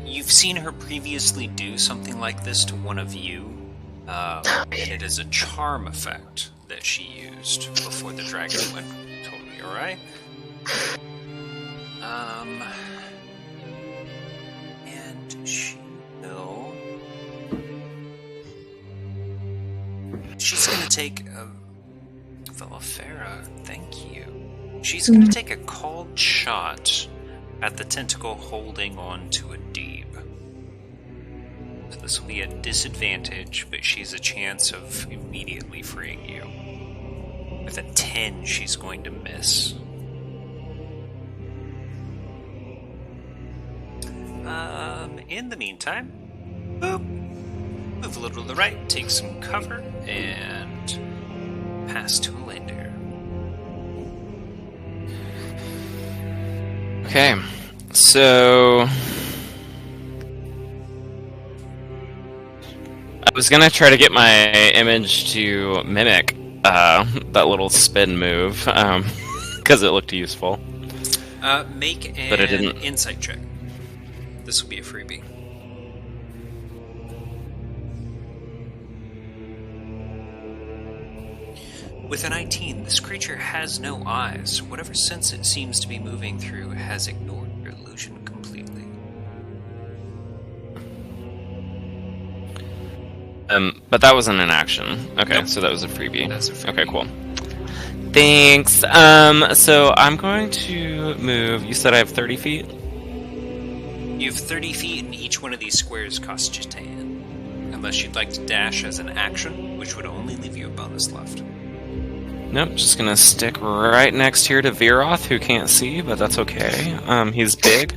You've seen her previously do something like this to one of you, and it is a charm effect that she used before the dragon went totally awry. And she's gonna take Velafera, thank you. She's gonna take a called shot at the tentacle holding on to a deep. So this will be a disadvantage, but she's a chance of immediately freeing you. With a 10, she's going to miss. In the meantime, boop, move a little to the right, take some cover, and pass to Elander. Okay, so I was gonna try to get my image to mimic that little spin move because it looked useful. Make an but it didn't. insight check. This will be a freebie. With a 19, this creature has no eyes. Whatever sense it seems to be moving through has ignored your illusion completely. But that wasn't an action. Okay, Nope. so that was a freebie. That's a freebie. Okay, cool. Thanks. So I'm going to move. You said I have 30 feet? You have 30 feet, and each one of these squares costs you 10. Unless you'd like to dash as an action, which would only leave you a bonus left. Nope, just gonna stick right next here to Viroth, who can't see, but that's okay. He's big.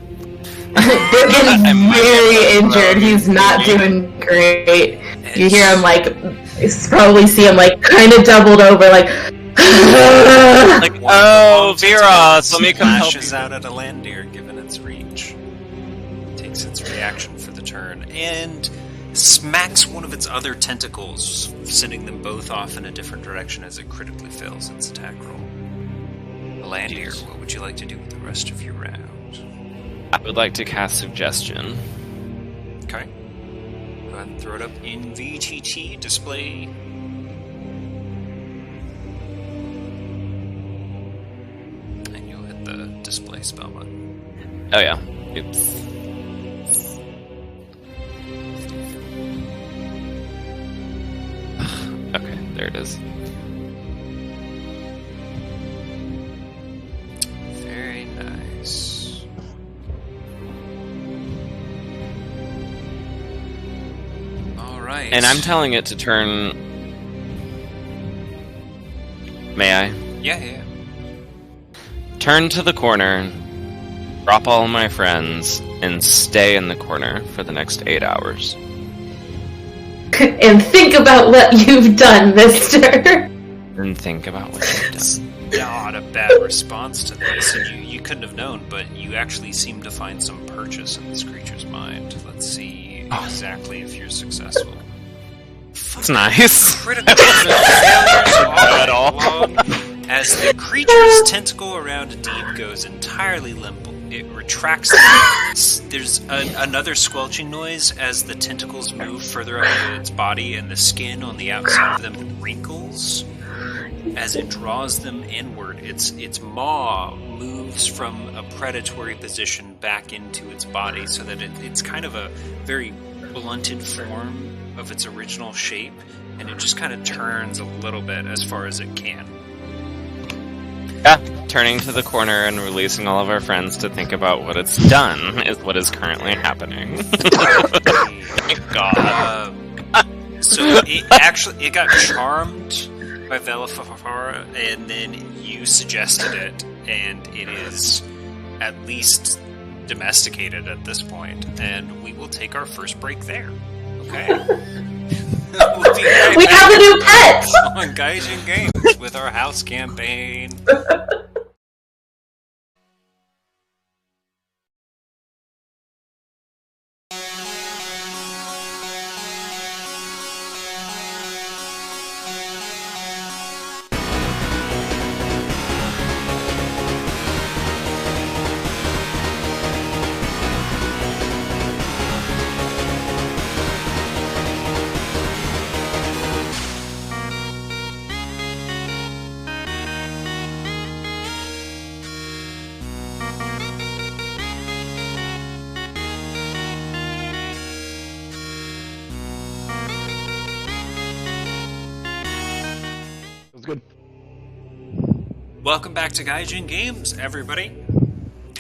They're getting very injured. He's not doing great. You hear him like, you probably see him like kind of doubled over, like. Like, One oh, of the long Viroth, let me come help lashes you. out at Alandir, given its reach. Takes its reaction for the turn, and smacks one of its other tentacles, sending them both off in a different direction as it critically fails its attack roll. Alandir, what would you like to do with the rest of your round? I would like to cast Suggestion. Okay. Go ahead and throw it up in VTT display. And you'll hit the display spell button. Oh yeah. Oops. Okay, there it is. Very nice. Alright. And I'm telling it to turn. May I? Yeah. Turn to the corner, drop all my friends, and stay in the corner for the next 8 hours. And think about what you've done, mister. And think about what you've done. Not a bad response to this, and you couldn't have known, but you actually seem to find some purchase in this creature's mind. Let's see exactly if you're successful. It's nice. Critical failures all along. As the creature's tentacle around Deeb goes entirely limp, it retracts. There's another squelching noise as the tentacles move further up into its body, and the skin on the outside of them wrinkles as it draws them inward. Its maw moves from a predatory position back into its body, so that it's kind of a very blunted form of its original shape, and it just kind of turns a little bit as far as it can. Yeah, turning to the corner and releasing all of our friends to think about what it's done is what is currently happening. Thank God. So it got charmed by Velafara, and then you suggested it, and it is at least domesticated at this point, and we will take our first break there. Okay. We'll be right We back have a new pet! on Guyjin.Gaymes with our house campaign. That's good. Welcome back to Guyjin.Gaymes, everybody.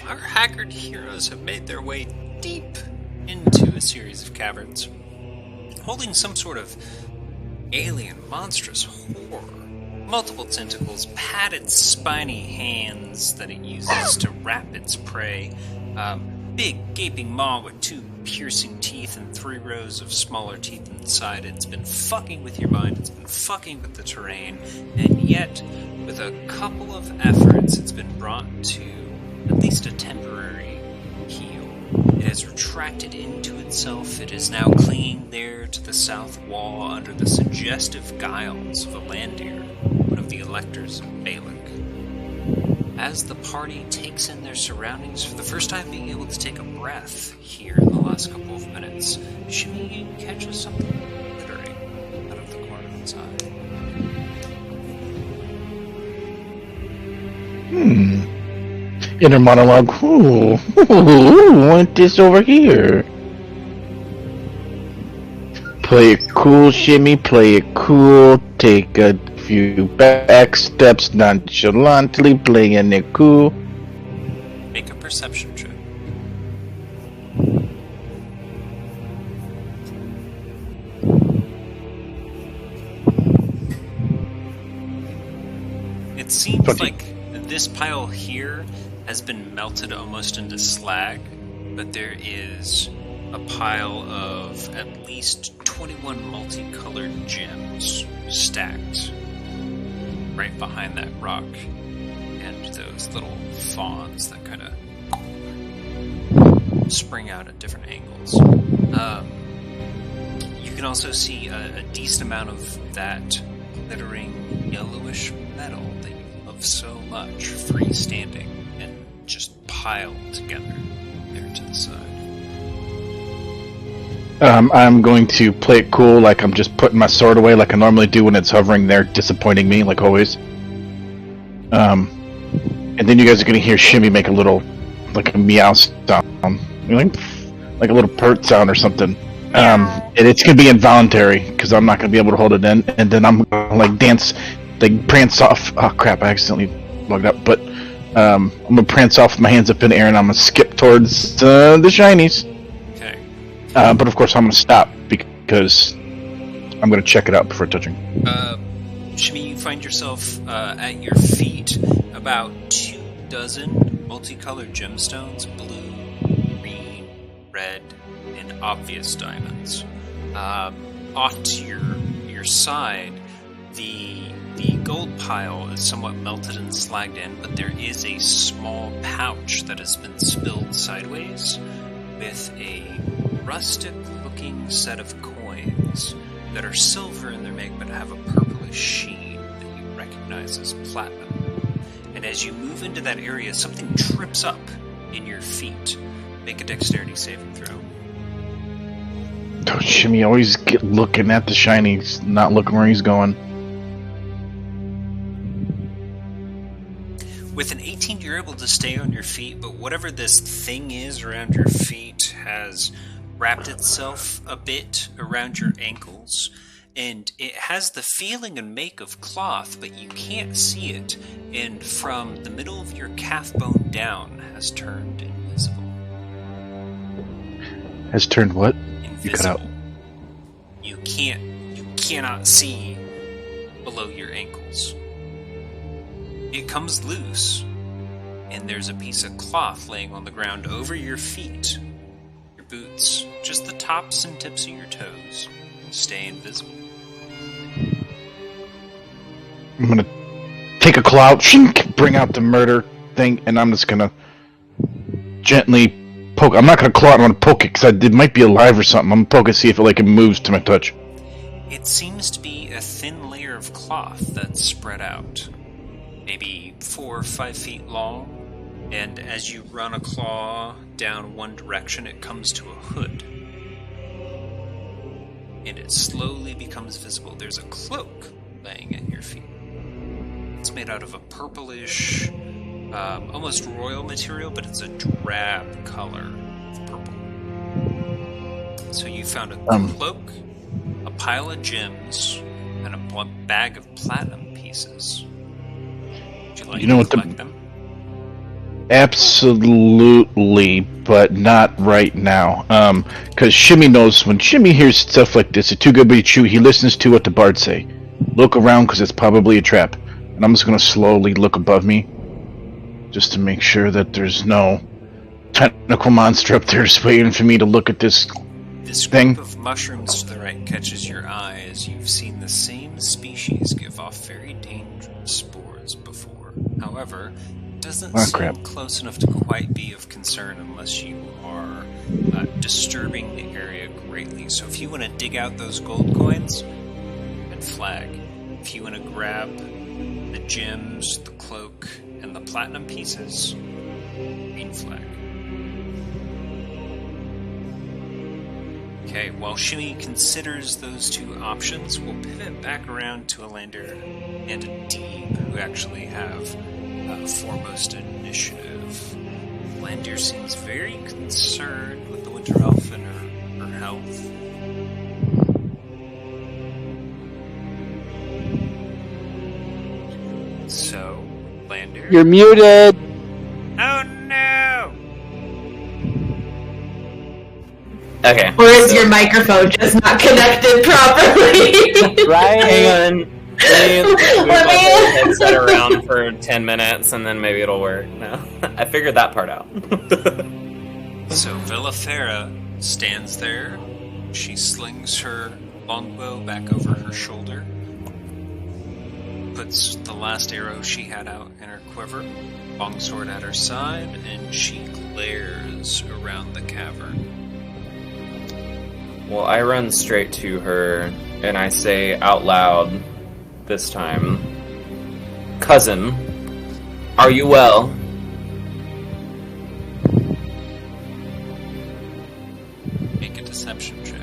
Our haggard heroes have made their way deep into a series of caverns, holding some sort of alien, monstrous horror. Multiple tentacles, padded, spiny hands that it uses to wrap its prey. Big, gaping maw with 2 piercing teeth and 3 rows of smaller teeth inside. It's been fucking with your mind, it's been fucking with the terrain, and yet, with a couple of efforts, it's been brought to at least a temporary heel. It has retracted into itself. It is now clinging there to the south wall under the suggestive guiles of Alandir, one of the electors of Balak. As the party takes in their surroundings, for the first time being able to take a breath here in the last couple of minutes, Shimmy catches something glittering out of the corner of its eye. Inner monologue. Ooh, want this over here. Play it cool, Shimmy. Play it cool. Take a few back steps nonchalantly, playing it cool. Make a perception check. It seems 20. like this pile here has been melted almost into slag, but there is a pile of at least 21 multicolored gems stacked right behind that rock, and those little fawns that kind of spring out at different angles. You can also see a decent amount of that glittering yellowish metal that you love so much freestanding and just piled together there to the side. I'm going to play it cool, like I'm just putting my sword away like I normally do when it's hovering there, disappointing me, like always. And then you guys are going to hear Shimmy make a little, like a meow sound, like a little pert sound or something. And it's going to be involuntary, because I'm not going to be able to hold it in, and then I'm going to, like, dance, like, prance off. Oh, crap, I accidentally logged up, but I'm going to prance off with my hands up in the air, and I'm going to skip towards the shinies. Okay. But of course I'm going to stop because I'm going to check it out before touching. Shimmy, you find yourself at your feet about 24 multicolored gemstones, blue, green, red, and obvious diamonds. Off to your side, the gold pile is somewhat melted and slagged in, but there is a small pouch that has been spilled sideways with a rustic-looking set of coins that are silver in their make but have a purplish sheen that you recognize as platinum. And as you move into that area, something trips up in your feet. Make a dexterity saving throw. Oh, Shimmy always get looking at the shinies, not looking where he's going. With an 18, you're able to stay on your feet, but whatever this thing is around your feet has wrapped itself a bit around your ankles, and it has the feeling and make of cloth, but you can't see it, and from the middle of your calf bone down has turned invisible. Has turned what? Invisible. You cut out. You cannot see below your ankles. It comes loose, and there's a piece of cloth laying on the ground over your feet. Your boots, just the tops and tips of your toes, stay invisible. I'm gonna take a claw out, bring out the murder thing, and I'm just gonna gently poke. I'm not gonna claw it, I'm gonna poke it, because it might be alive or something. I'm gonna poke it, see if it moves to my touch. It seems to be a thin layer of cloth that's spread out. Maybe 4 or 5 feet long, and as you run a claw down one direction, it comes to a hood. And it slowly becomes visible. There's a cloak laying at your feet. It's made out of a purplish, almost royal material, but it's a drab color of purple. So you found a cloak, a pile of gems, and a bag of platinum pieces. Would you like to collect them? Absolutely, but not right now. Because Shimmy knows when Shimmy hears stuff like this, it's too good to be true. He listens to what the bards say. Look around, because it's probably a trap. And I'm just going to slowly look above me, just to make sure that there's no tentacle monster up there just waiting for me to look at this thing. Group of mushrooms to the right catches your eye as you've seen the same species give off very dangerous spores before. However, it doesn't seem close enough to quite be of concern unless you are disturbing the area greatly. So if you want to dig out those gold coins, red flag. If you want to grab the gems, the cloak, and the platinum pieces, green flag. Okay, while Shimmy considers those two options, we'll pivot back around to a lander and a Deeb, who actually have foremost initiative. Landir seems very concerned with the Winter Elf and her health. So, Landir. You're muted. Oh no! Okay. Or is your microphone just not connected properly? Right? Hang on. Let me move Let my me- headset around for 10 minutes and then maybe it'll work. No. I figured that part out. So Villafera stands there. She slings her longbow back over her shoulder, puts the last arrow she had out in her quiver, longsword at her side, and she glares around the cavern. Well, I run straight to her and I say out loud this time, "Cousin, are you well?" Make a deception check.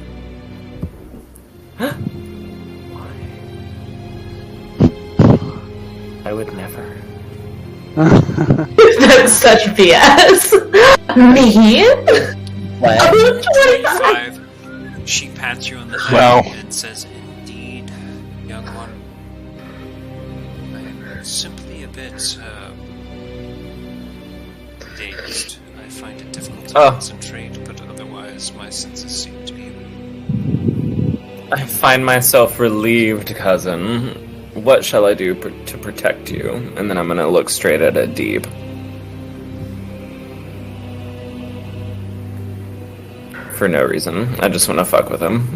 I would never. That's such BS. Me? What? 25. She pats you on the head Well. and says, "Indeed, young one. I am simply a bit dazed. I find it difficult to Oh. concentrate, but otherwise my senses seem to be." I find myself relieved, cousin. What shall I do to protect you? And then I'm gonna look straight at Adib. For no reason. I just want to fuck with him.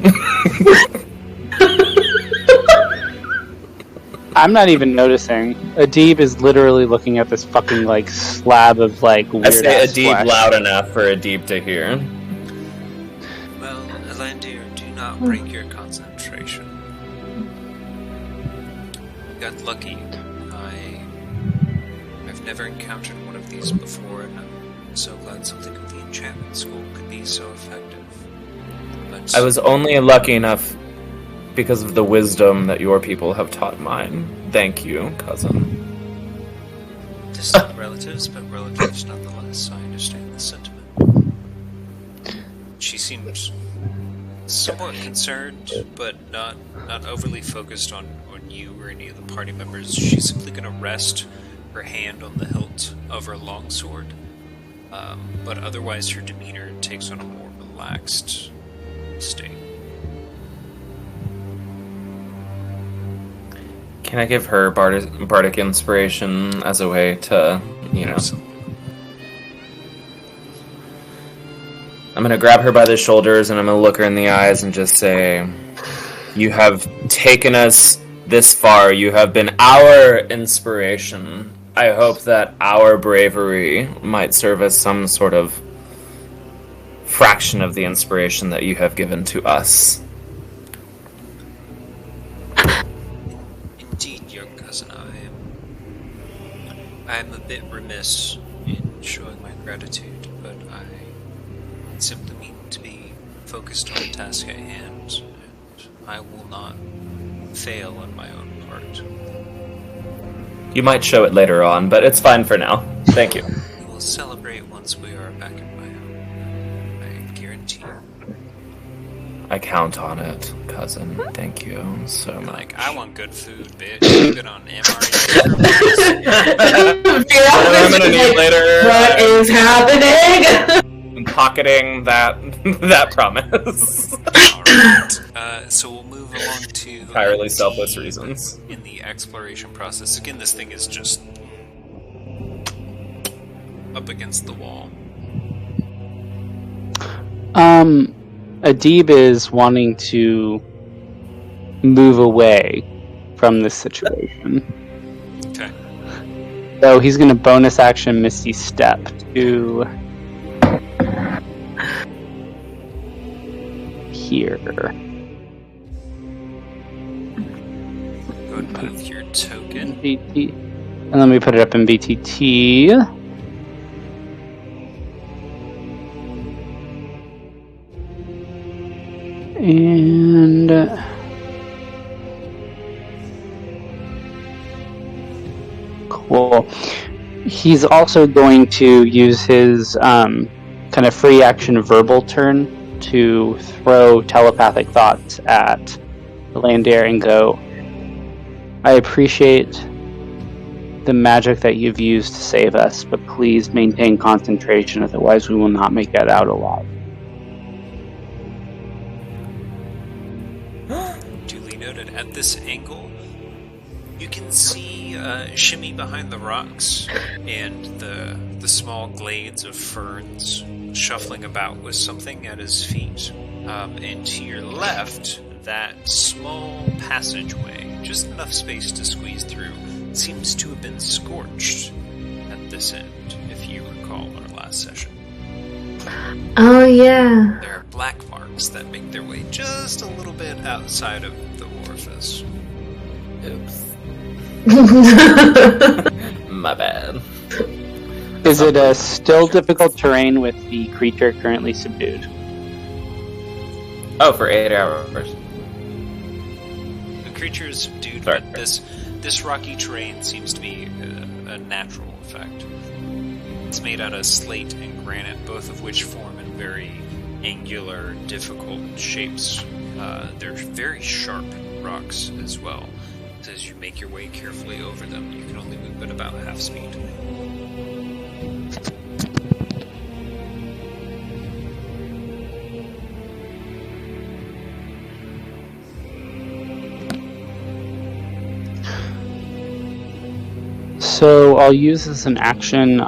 I'm not even noticing. Adib is literally looking at this fucking like slab of like weird I say ass Adib flesh. loud enough for Adib to hear. Well, Elandir, do not break your concentration. Got lucky. I've never encountered one of these before, and I'm so glad something of the enchantment school could be so effective. But I was only lucky enough because of the wisdom that your people have taught mine. Thank you, cousin. distant relatives, but relatives nonetheless. I understand the sentiment. She seemed somewhat concerned, but not overly focused on you or any of the party members. She's simply going to rest her hand on the hilt of her longsword, but otherwise her demeanor takes on a more relaxed state. Can I give her bardic inspiration as a way to, Absolutely. I'm gonna grab her by the shoulders and I'm gonna look her in the eyes and just say, "You have taken us this far. You have been our inspiration. I hope that our bravery might serve as some sort of fraction of the inspiration that you have given to us." Indeed, young cousin, I am a bit remiss in showing my gratitude, but I simply mean to be focused on the task at hand, and I will not fail on my own part. You might show it later on, but it's fine for now. Thank you. We will celebrate once we are back in my home. I guarantee you. I count on it, cousin. Thank you so much. Like, I want good food, bitch. I'm good on MRE. I'm gonna need later. What is happening? I'm pocketing that promise. Alright. So we'll move along to Entirely the selfless team reasons. in the exploration process. Again, this thing is just up against the wall. Adib is wanting to move away from this situation. Okay. So he's going to bonus action Misty Step to here. Go ahead and move your token. BT. And let me put it up in BTT. And cool. He's also going to use his kind of free action verbal turn to throw telepathic thoughts at Landair and go, I appreciate the magic that you've used to save us, but please maintain concentration, otherwise we will not make it out alive. Duly noted. At this angle, you can see Shimmy behind the rocks and the small glades of ferns shuffling about with something at his feet. And to your left, that small passageway, just enough space to squeeze through, seems to have been scorched at this end, if you recall our last session. Oh, yeah. There are black marks that make their way just a little bit outside of the orifice. Oops. My bad. Is it still difficult terrain with the creature currently subdued? Oh, for 8 hours. The creature is subdued, Sorry. but this rocky terrain seems to be a natural effect. It's made out of slate and granite, both of which form in very angular, difficult shapes. They're very sharp rocks as well. So as you make your way carefully over them, you can only move at about half speed. So I'll use this as an action.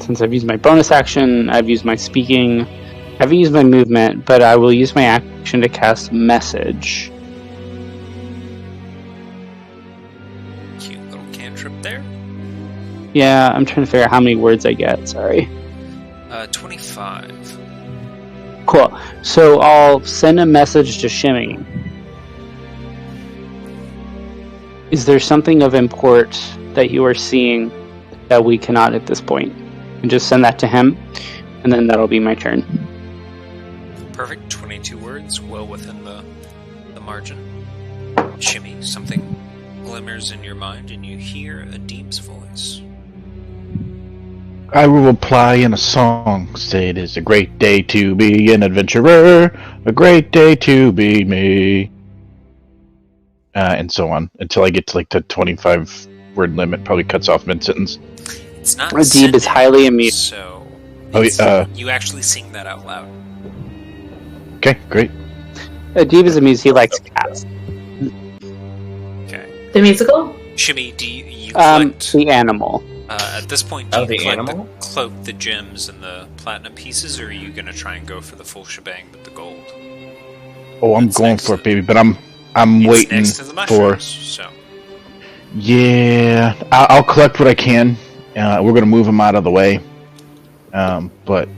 Since I've used my bonus action, I've used my speaking, I haven't used my movement, but I will use my action to cast Message. Cute little cantrip there. Yeah, I'm trying to figure out how many words I get, sorry. 25. Cool. So I'll send a message to Shimmy. Is there something of import that you are seeing that we cannot at this point? And just send that to him, and then that'll be my turn. Perfect. 22 words, well within the margin. Shimmy, something glimmers in your mind, and you hear Adib's voice. I will reply in a song. Say it is a great day to be an adventurer, a great day to be me. And so on, until I get to like the 25 word limit, probably cuts off mid-sentence. It's not Adib is sending, highly amused. so Oh, you actually sing that out loud. Okay, great. Adib is amused, he likes cats. Okay. The musical? Shimmy, do you collect... The animal. At this point, do Oh, you the collect animal? the cloak, the gems, and the platinum pieces, or are you going to try and go for the full shebang with the gold? Oh, I'm It's going next for to- it, baby, but I'm It's waiting next to the for... mushrooms, so... Yeah, I'll collect what I can. We're going to move them out of the way. But...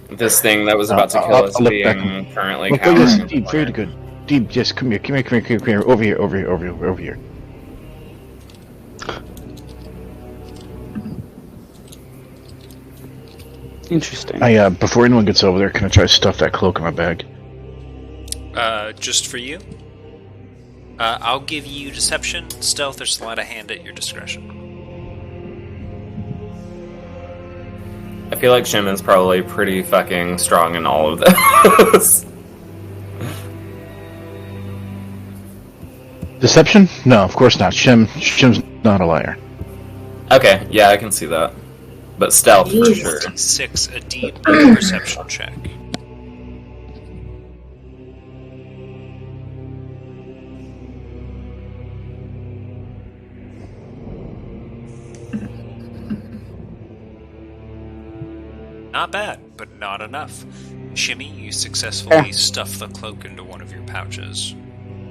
This thing that was about to kill us I'll look back. being currently Look, cowering. yes, in the Deep, very corner. good. Deep, just come here. Over here. Interesting. Before anyone gets over there, can I try to stuff that cloak in my bag? Just for you? I'll give you deception, stealth, or sleight of hand at your discretion. I feel like Shimon's probably pretty fucking strong in all of this. Deception? No, of course not. Shim's not a liar. Okay, yeah, I can see that. But stealth for sure. 6, a deep perception check. Not bad, but not enough. Shimmy, you successfully stuff the cloak into one of your pouches,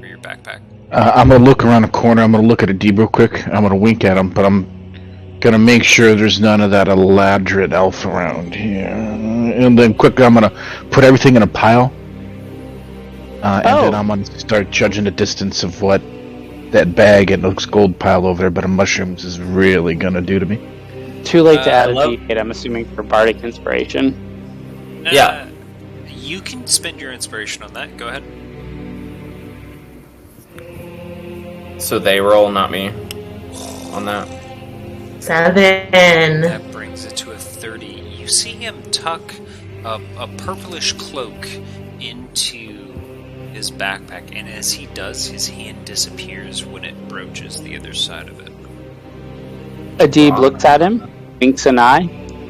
or your backpack. I'm gonna look around the corner. I'm gonna look at Adib real quick. I'm gonna wink at him, but I'm gonna make sure there's none of that Eladrin elf around here. And then quickly, I'm gonna put everything in a pile. And then I'm gonna start judging the distance of what that bag and looks gold pile over there, but a mushrooms is really gonna do to me. Too late to add a love- D8, I'm assuming, for Bardic Inspiration. Yeah. You can spend your inspiration on that. Go ahead. So they roll, not me. on that? 7. That brings it to a 30. You see him tuck a purplish cloak into his backpack, and as he does, his hand disappears when it broaches the other side of it. Adib looks at him, winks an eye,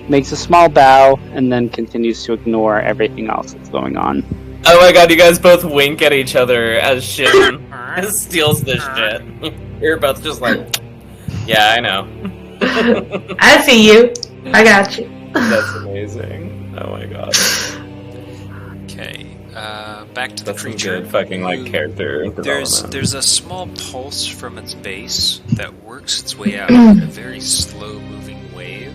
makes a small bow, and then continues to ignore everything else that's going on. Oh my god, you guys both wink at each other as shit steals this shit. You're both just like, yeah, I know. I see you. I got you. That's amazing. Oh my god. Okay, back to the That's some creature. good fucking, like, character development. There's a small pulse from its base that works its way out in a very slow-moving wave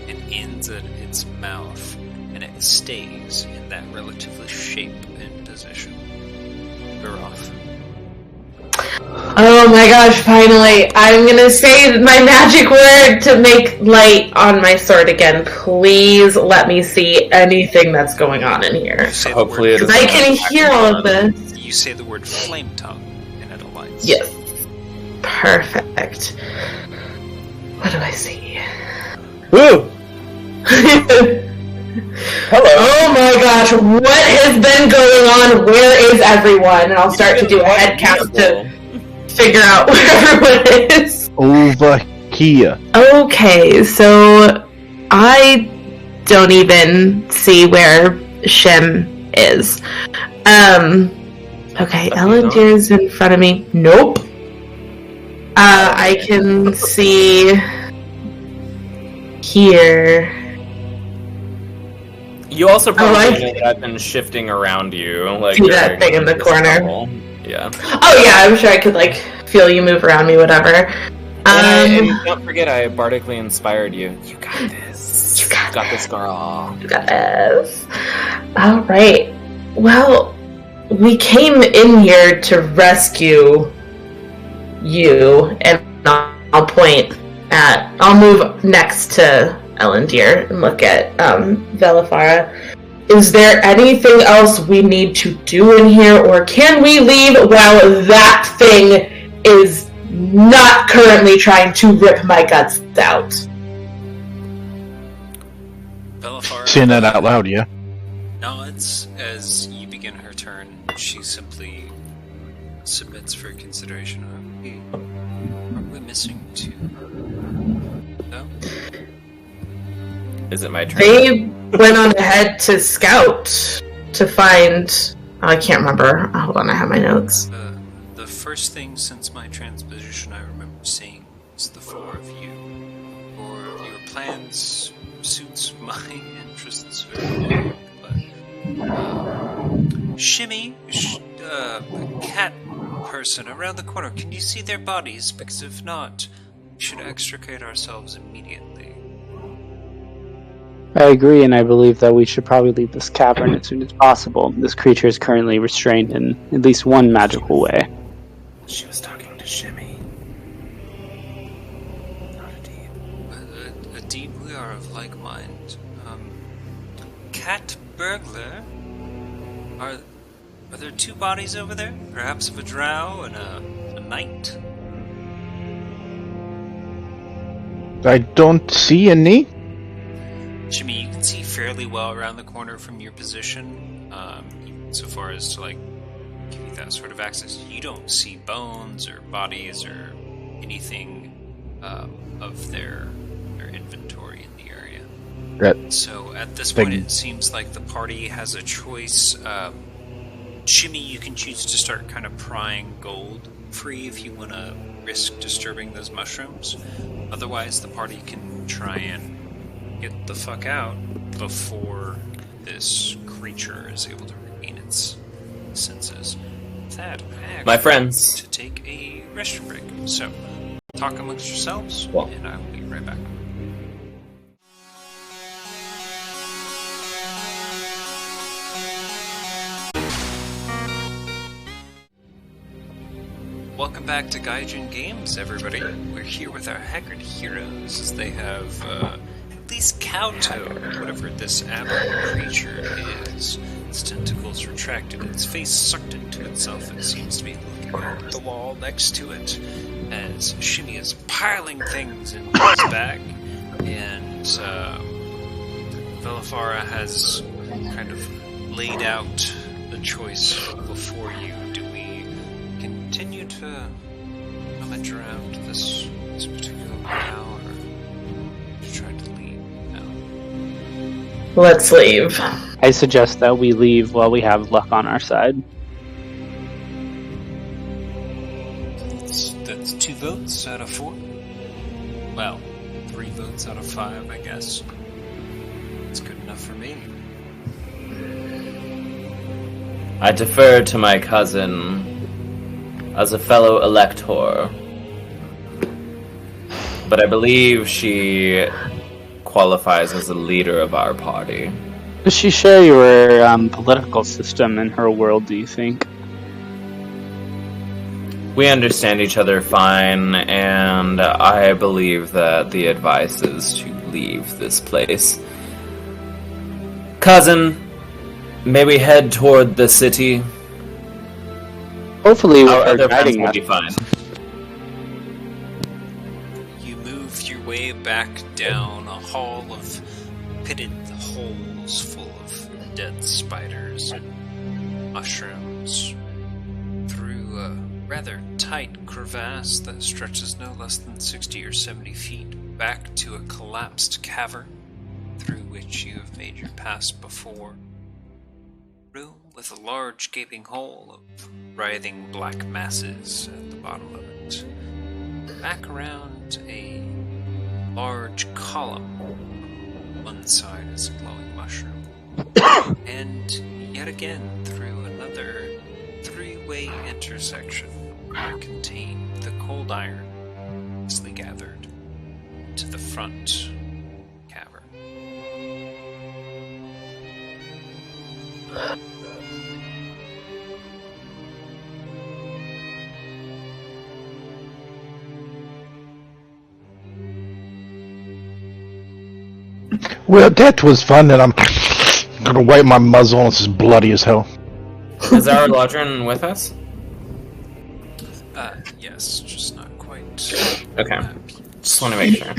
and ends at its mouth, and it stays in that relatively shape and position. We're off. Oh my gosh, finally. I'm gonna say my magic word to make light on my sword again. Please let me see anything that's going on in here. You say the Hopefully word it is Because I can hear all of this. You say the word flame tongue, and it aligns. Yes. Perfect. What do I see? Woo! Hello. Oh my gosh, what has been going on? Where is everyone? And I'll start to do a head count to figure out where everyone is. Over here. Okay, so I don't even see where Shim is. Okay, Elandir's in front of me. Nope. I can see here. You also probably I know that I've been shifting around you, like see that during thing in the this corner. level. Yeah. Oh yeah, I'm sure I could like feel you move around me, whatever. And don't forget, I bardically inspired you. You got this. You got this, girl. Yes. All right. Well, we came in here to rescue you, and I'll point at. I'll move next to Elandir and look at Velifara. Is there anything else we need to do in here, or can we leave while that thing is not currently trying to rip my guts out? Belafara Saying that out loud, yeah? nods as you begin her turn. She simply submits for consideration. We're missing 2. No? Is it my turn? They went on ahead to scout to find. I can't remember. Hold on, I have my notes. The first thing since my transposition I remember seeing was the 4 of you. 4 of your plans suits my interests very well, but Shimmy, cat person around the corner, can you see their bodies? Because if not, we should extricate ourselves immediately. I agree, and I believe that we should probably leave this cavern as soon as possible. This creature is currently restrained in at least one magical way. She was talking to Shimmy. Not Adib. Adib, we are of like mind. Cat burglar? Are there 2 bodies over there? Perhaps of a drow and a knight? I don't see any. Jimmy, you can see fairly well around the corner from your position, so far as to, like, give you that sort of access. You don't see bones or bodies or anything of their inventory in the area. That So at this Big- point, it seems like the party has a choice. Jimmy, you can choose to start kind of prying gold free if you want to risk disturbing those mushrooms. Otherwise, the party can try and get the fuck out before this creature is able to regain its senses. With that, I My actually friends. to take a restroom break. So, talk amongst yourselves, Well. and I will be right back. Welcome back to Guyjin.Gaymes, everybody. We're here with our haggard heroes as they have at least kowtowed whatever this aberrant creature is. its tentacles retracted, its face sucked into itself. It seems to be looking at the wall next to it as Shimmy is piling things into his bag. And Velafara has kind of laid out the choice before you. Do we continue to rummage around this particular locale, or to try to leave now? Let's leave. I suggest that we leave while we have luck on our side. That's 2 votes out of 4. Well, 3 votes out of 5, I guess. It's good enough for me. I defer to my cousin as a fellow elector, but I believe she qualifies as a leader of our party. Does she share your political system in her world, do you think? We understand each other fine, and I believe that the advice is to leave this place. Cousin, may we head toward the city? Hopefully with Our her other friends guiding will us. be fine. You move your way back down a hall of pitted holes full of dead spiders and mushrooms, through a rather tight crevasse that stretches no less than 60 or 70 feet back to a collapsed cavern through which you have made your pass before. Room with a large gaping hole of writhing black masses at the bottom of it. Back around a large column. One side is a glowing mushroom. And yet again through another 3-way intersection that contained the cold iron loosely gathered to the front cavern. Well, that was fun, and I'm gonna wipe my muzzle, and it's just bloody as hell. Is our Lodrin with us? Yes, just not quite. Okay. Just want to make sure.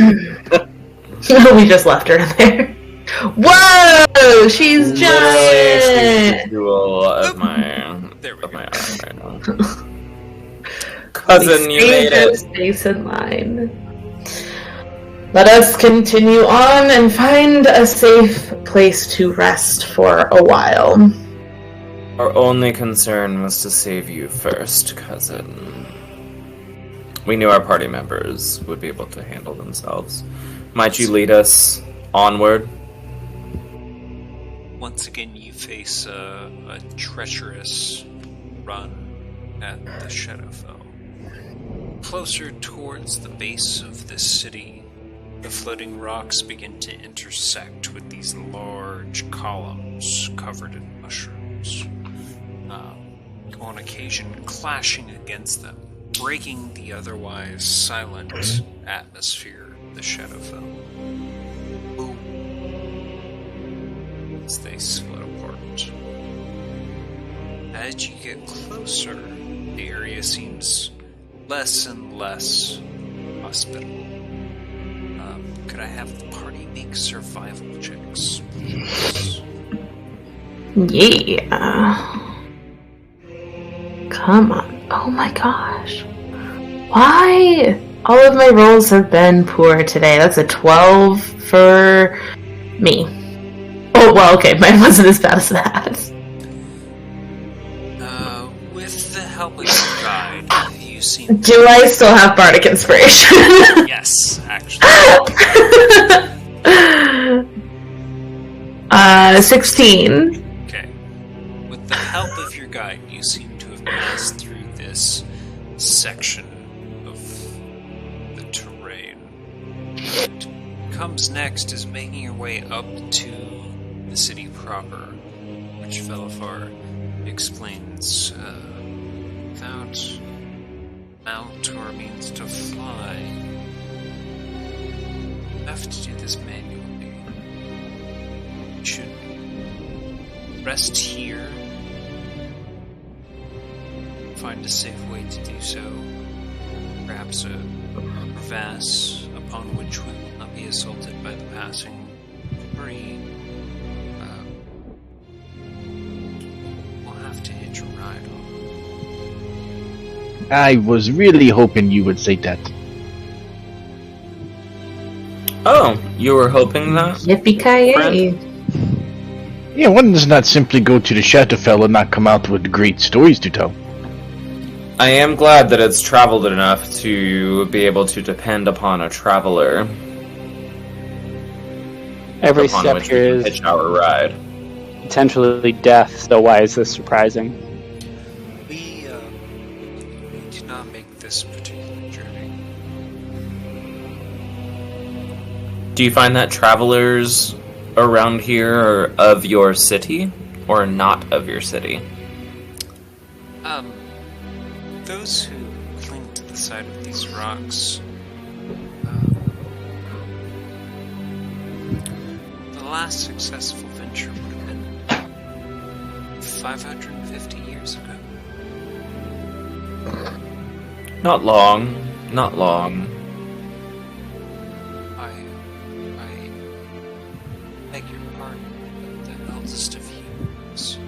We just left her in there. Whoa! She's giant! Visual of my There we of go. my arm right now. Cousin, you made it. Space in line. Let us continue on and find a safe place to rest for a while. Our only concern was to save you first, cousin. We knew our party members would be able to handle themselves. Might you lead us onward? Once again, you face a treacherous run at the Shadowfell. Closer towards the base of this city, the floating rocks begin to intersect with these large columns covered in mushrooms. On occasion, clashing against them, breaking the otherwise silent atmosphere of the Shadowfell. Boom. As they split apart. As you get closer, the area seems less and less hospitable. Could I have the party make survival checks, please? Yeah. Come on. Oh my gosh. Why? All of my rolls have been poor today. That's a 12 for me. Oh, well, okay. Mine wasn't as bad as that. With the help of your guide, you seem... Do I still have Bardic Inspiration? Yes, actually. 16. Okay. With the help of your guide, you seem to have passed through this section of the terrain. What comes next is making your way up to the city proper, which Velafar explains without mount or means to fly. You have to do this manually. You should rest here, find a safe way to do so, perhaps a crevasse upon which we will not be assaulted by the passing debris. We'll have to hitch a ride on. I was really hoping you would say that. Oh, you were hoping that? Yippee-ki-yay. Yeah, one does not simply go to the Shadowfell and not come out with great stories to tell. I am glad that it's traveled enough to be able to depend upon a traveler. Every upon step which here we can is hitch our ride. potentially death, so why is this surprising? We did not make this particular journey. Do you find that travelers around here are of your city or not of your city? Those who cling to the side of these rocks, the last successful venture would have been 550 years ago. Not long. Not long. I beg your pardon, but the eldest of humans,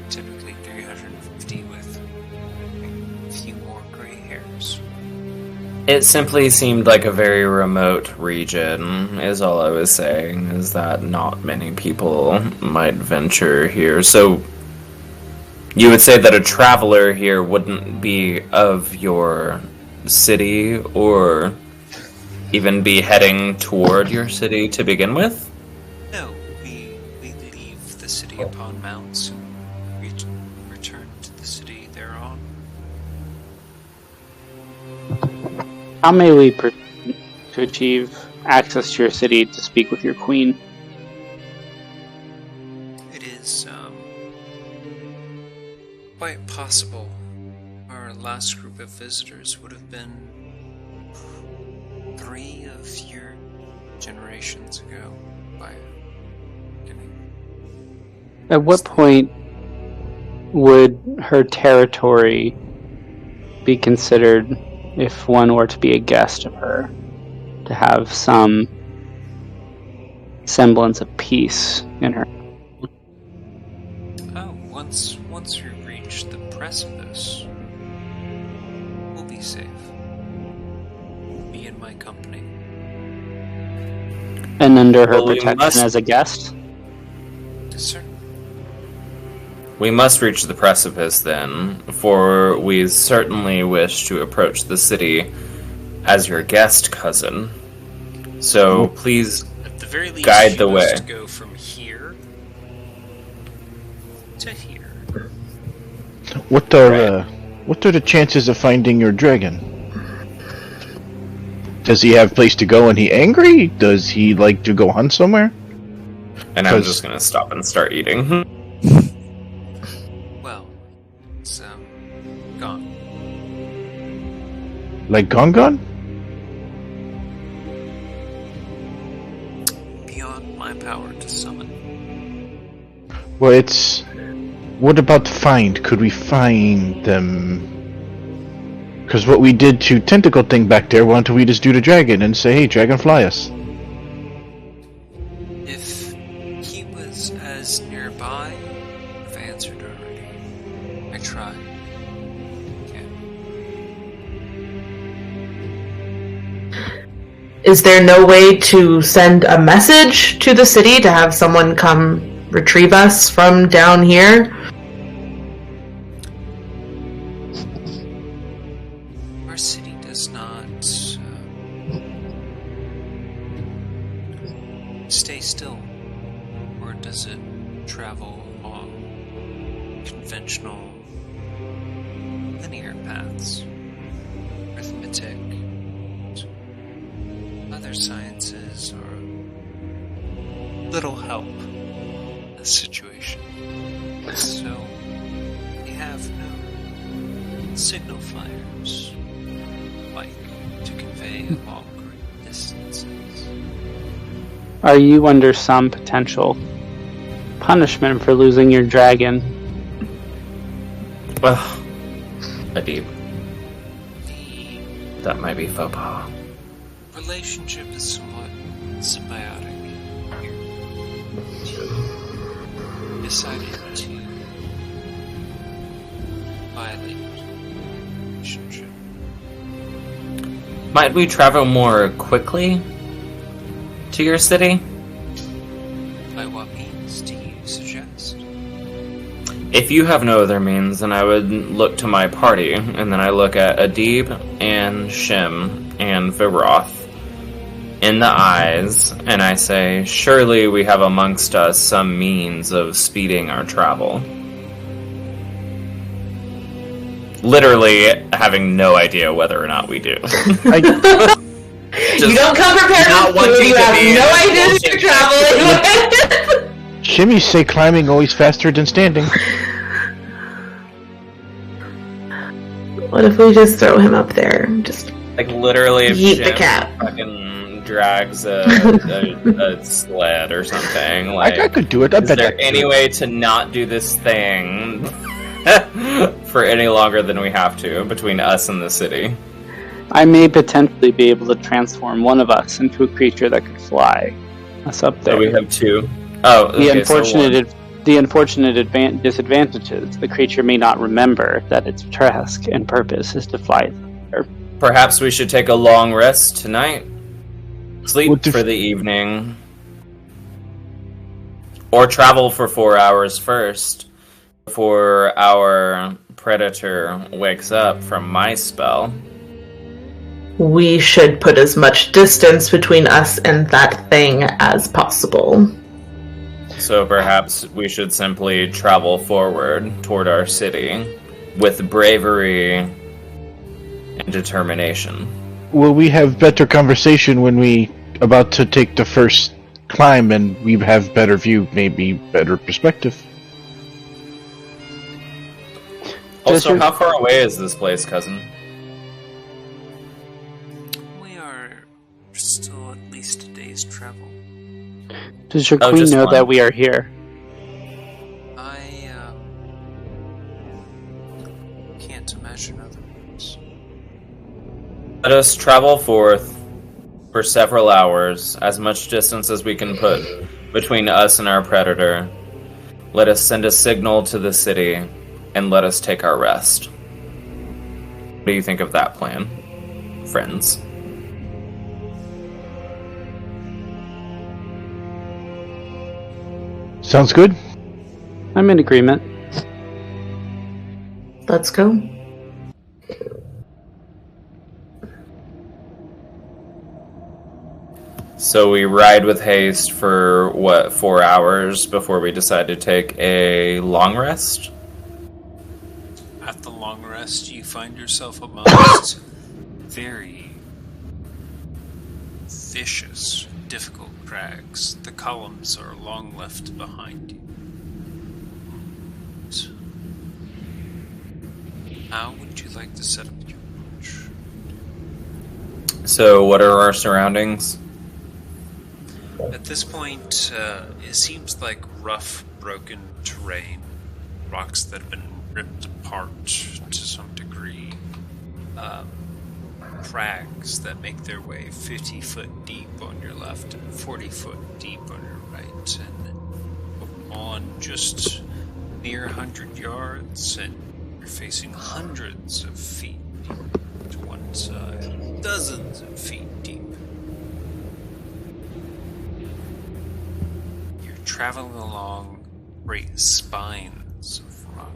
typically 350 with a few more gray hairs. It simply seemed like a very remote region, is all I was saying, is that not many people might venture here. So, you would say that a traveler here wouldn't be of your city, or even be heading toward your city to begin with? No, we leave the city upon mounts and return to the city thereon. How may we proceed to achieve access to your city to speak with your queen? It is quite possible our last group of visitors would have been 3 of your generations ago by beginning. At what point would her territory be considered, if one were to be a guest of her, to have some semblance of peace in her? Oh, once we reach the precipice, we'll be safe. Be in my company. And under her Well, we protection must- as a guest? Yes, sir. We must reach the precipice then, for we certainly wish to approach the city as your guest cousin. So please, At the very least, Guide she the way. must go from here to here. What are the chances of finding your dragon? Does he have place to go and he angry? Does he like to go hunt somewhere? and I'm 'Cause- just gonna stop and start eating. Well, it's gone. Like Gongon? Beyond my power to summon. Well, it's... What about find? Could we find them? Because what we did to Tentacle Thing back there, why don't we just do the dragon and say, hey, dragon, fly us? If he was as nearby, I've answered already. I tried. Can't. Is there no way to send a message to the city to have someone come retrieve us from down here? Our city does not stay still, or does it travel along conventional linear paths? Arithmetic, other sciences are little help in this situation. So we have no signal fires like to convey long great distances. Are you under some potential punishment for losing your dragon. Well, Adib, The that might be faux pas. relationship is somewhat symbiotic here. Decided to violate the relationship. Might we travel more quickly to your city? By what means do you suggest? If you have no other means, then I would look to my party, and then I look at Adib and Shim and Viroth in the eyes, and I say, surely we have amongst us some means of speeding our travel. Literally having no idea whether or not we do. You don't come prepared not with food, wanting you to have be no in idea bullshit you're traveling. Shimmies say climbing always faster than standing. What if we just throw him up there? Just Like, literally, if yeet the Shim cat. fucking drags a sled or something, like... I could do it. I Is bet I there could do any it. way to not do this thing for any longer than we have to between us and the city? I may potentially be able to transform one of us into a creature that could fly. That's up there. So we have two. Oh, okay, The unfortunate disadvantages. The creature may not remember that its task and purpose is to fly. perhaps we should take a long rest tonight. Sleep What if- for the evening. Or travel for 4 hours first before our predator wakes up from my spell. We should put as much distance between us and that thing as possible. So perhaps we should simply travel forward toward our city with bravery and determination. Will we have better conversation when we about to take the first climb and we have better view, maybe better perspective? Also, how far away is this place, cousin? We are still at least a day's travel. Does your Oh, queen just know one. that we are here? I can't imagine otherwise. Let us travel forth for several hours, as much distance as we can put between us and our predator. Let us send a signal to the city, and let us take our rest. What do you think of that plan, friends? Sounds good. I'm in agreement. Let's go. So we ride with haste for, 4 hours before we decide to take a long rest? At the long rest, you find yourself amongst very vicious, difficult crags. The columns are long left behind you. How would you like to set up your approach? So what are our surroundings? At this point, it seems like rough, broken terrain, rocks that have been ripped apart to some degree, crags that make their way 50 foot deep on your left and 40 foot deep on your right, and on just near 100 yards, and you're facing hundreds of feet deep to one side, dozens of feet deep. Traveling along great spines of rock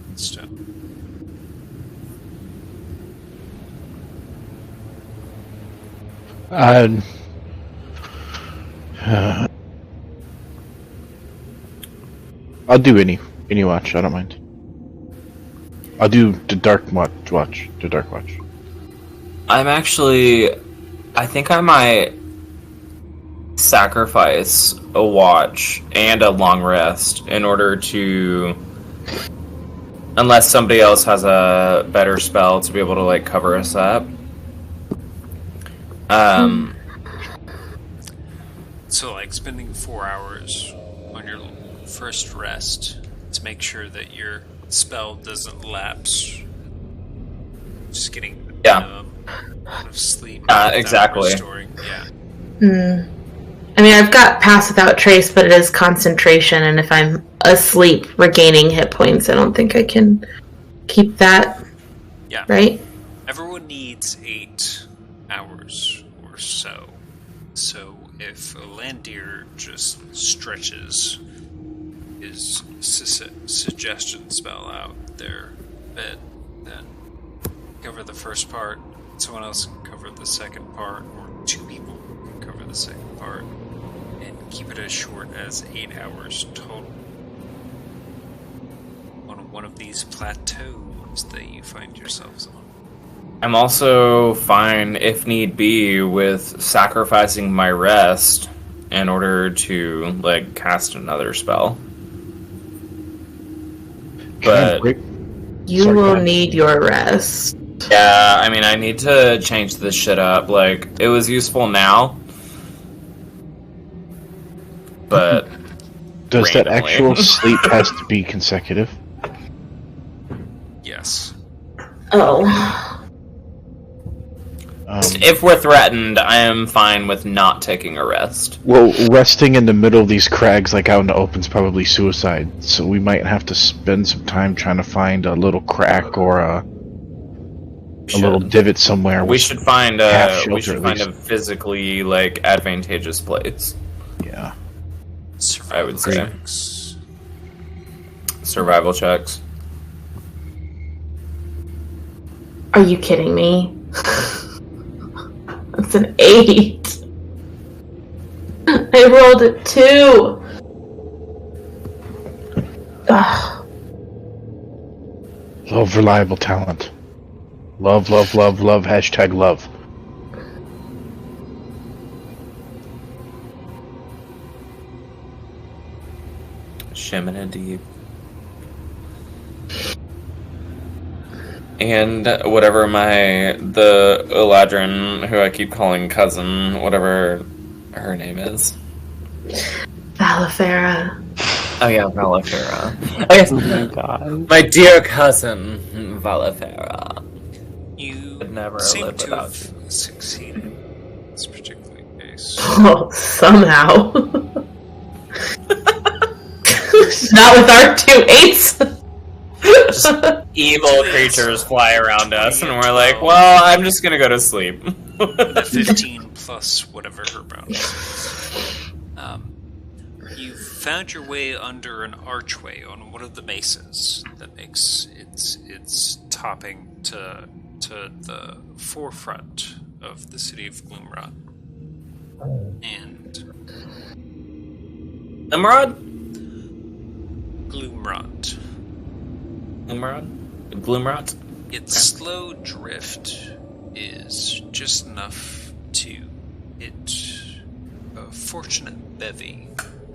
and stone. I'll do any watch. I don't mind. I'll do the dark watch. The dark watch. I think I might sacrifice a watch and a long rest in order to, unless somebody else has a better spell to be able to like cover us up. So, like, spending 4 hours on your first rest to make sure that your spell doesn't lapse. Just getting the amount of sleep. Exactly. Restoring. Yeah. I mean, I've got Pass Without Trace, but it is concentration, and if I'm asleep, regaining hit points, I don't think I can keep that. Yeah. Right? Everyone needs 8 hours or so. So if Alandir just stretches his suggestion spell out there a bit, then cover the first part, someone else can cover the second part, or 2 people can cover the second part, and keep it as short as 8 hours total. On one of these plateaus that you find yourselves on. I'm also fine, if need be, with sacrificing my rest in order to, like, cast another spell. But you will need your rest. Yeah, I mean, I need to change this shit up. Like, it was useful now, but does randomly. that actual sleep has to be consecutive? Yes. Oh. If we're threatened, I am fine with not taking a rest. Well, resting in the middle of these crags, like out in the open, is probably suicide. So we might have to spend some time trying to find a little crack or a little divot somewhere. We should find a shelter, physically like advantageous place. Yeah, I would say survival checks. Are you kidding me? That's an 8. I rolled a 2. Ugh. love reliable talent. Love, love, love, love. Hashtag love. Shimmin' deep. And whatever the Eladrin, who I keep calling cousin, whatever her name is. Valifera. Oh yeah, Valifera. Oh yes, Oh my god. my dear cousin, Valifera. You Could never seem live to without have succeeded in this particular case. Oh, somehow. Not with our 2 8s. Evil creatures fly around us, and we're like, well, I'm just gonna go to sleep. The 15 plus whatever her bonus is. You found your way under an archway on one of the mesas that makes its topping to the forefront of the city of Gloomrod. And Emerald? Gloomrod. Gloomrot? Its slow drift is just enough to hit a fortunate bevy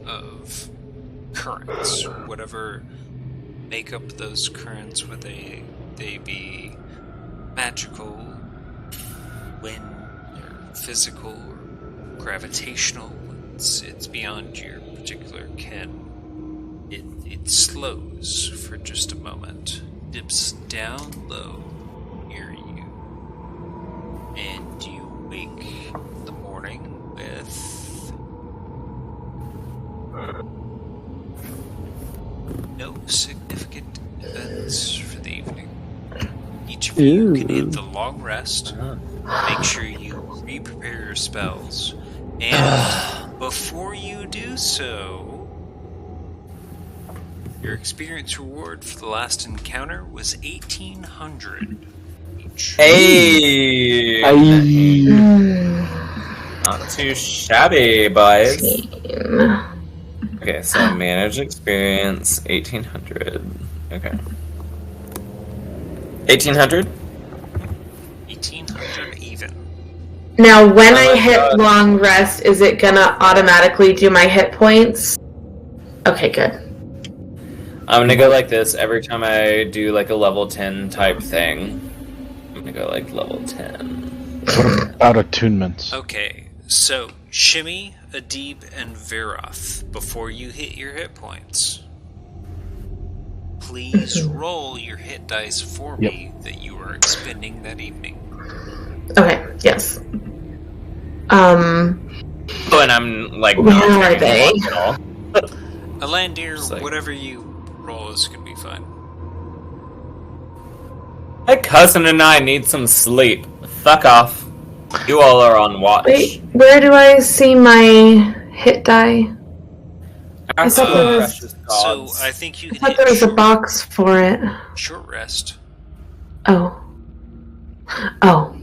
of currents. Whatever make up those currents, whether they be magical, wind, or physical, or gravitational, it's beyond your particular ken. It slows for just a moment, dips down low near you, and you wake in the morning with no significant events for the evening. Each of you can hit the long rest, make sure you re-prepare your spells, and before you do so, your experience reward for the last encounter was 1,800 each. Hey! Not too shabby, boys. Okay, so manage experience, 1,800. Okay. 1,800? 1,800 even. Now, when I hit long rest, is it gonna automatically do my hit points? Okay, good. I'm gonna go like this every time I do like a level 10 type thing. I'm gonna go like level 10. What about attunements? Okay, So, Shimmy, Adib, and Veroth, before you hit your hit points, please roll your hit dice for me that you are expending that evening. Okay, yes. Oh, and I'm like, where are they? at all. Alandir, Like- whatever you roll is going to be fine. My cousin and I need some sleep. Fuck off. You all are on watch. Wait, where do I see my hit die? I thought there was- Precious So, gods. I think you I can thought hit there was a box for it. short rest. Oh. Oh.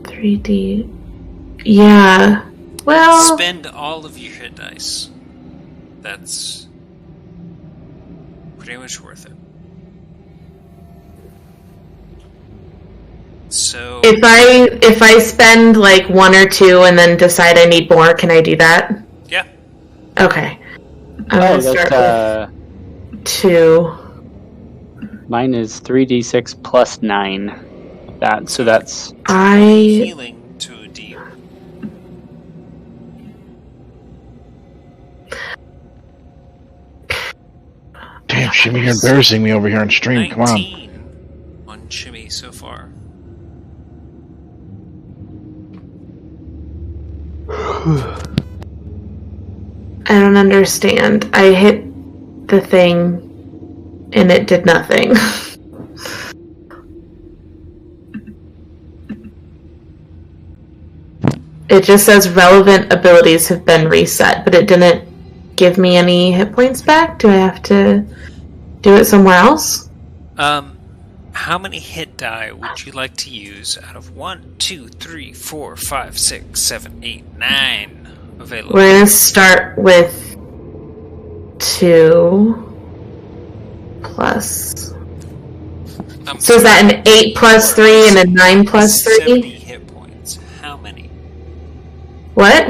3D. Yeah. Well. Spend all of your hit dice. That's pretty much worth it. So, If I spend like 1 or 2 and then decide I need more, can I do that? yeah. Okay. I'm Oh, gonna start that's with 2. mine is 3d6 plus 9. So that's I Healing to a deep. Damn, Shimmy, you're embarrassing me over here on stream. Come on. 19 on Shimmy so far. I don't understand. I hit the thing and it did nothing. It just says relevant abilities have been reset, but it didn't give me any hit points back. Do I have to do it somewhere else? How many hit die would you like to use out of 1, 2, 3, 4, 5, 6, 7, 8, 9 available? We're gonna start with 2 plus. So is that an 8 plus 3 and a 9 plus 70 3? hit points. How many? What?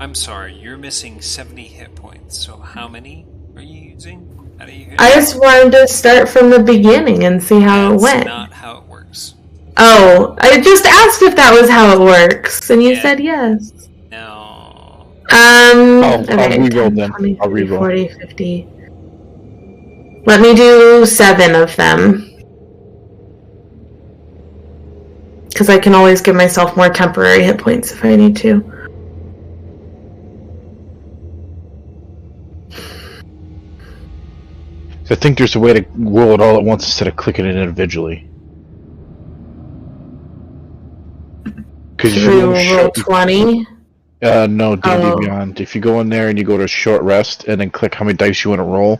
I'm sorry, you're missing 70 hit points. So how many are you using? How do you hit? I just wanted to start from the beginning and see how it That's went. not how it works. Oh, I just asked if that was how it works, and you Yeah. said yes. No. I'll Okay, reroll 10, then. 20, I'll reroll. 40, 50. Let me do 7 of them. Because I can always give myself more temporary hit points if I need to. I think there's a way to roll it all at once instead of clicking it individually. Because Do we roll 20? no, D&D Oh. Beyond. If you go in there and you go to short rest and then click how many dice you want to roll,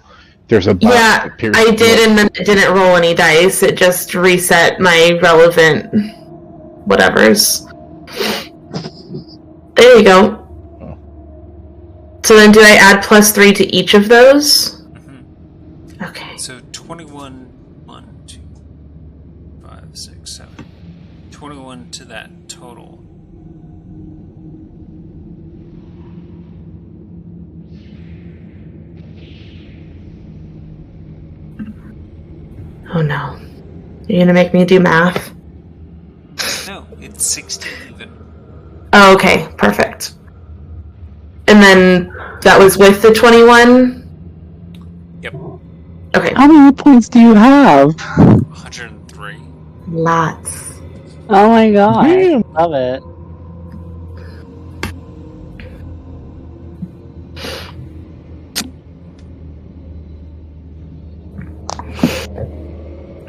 there's a box Yeah, that appears. I did, and then it didn't roll any dice. It just reset my relevant whatevers. There you go. So then do I add plus 3 to each of those? Mhm. Okay. So 21, 1, 2, 5, 6, 7. 21 to that total. Oh no. You're gonna make me do math? No, it's 60 even. Oh, okay. Perfect. And then that was with the 21? Yep. Okay. how many points do you have? 103. Lots. Oh my god, Damn. love it.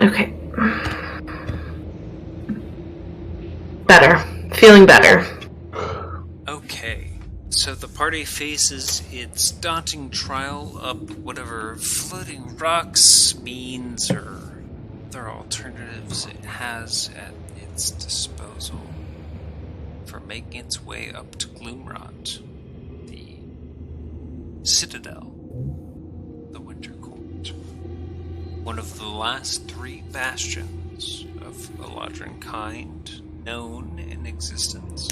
Okay. Better. Feeling better. Okay, so the party faces its daunting trial up whatever floating rocks, means, or other alternatives it has at its disposal for making its way up to Gloomrot, the citadel, the Winter Court, one of the last 3 bastions of Eladrin kind known in existence.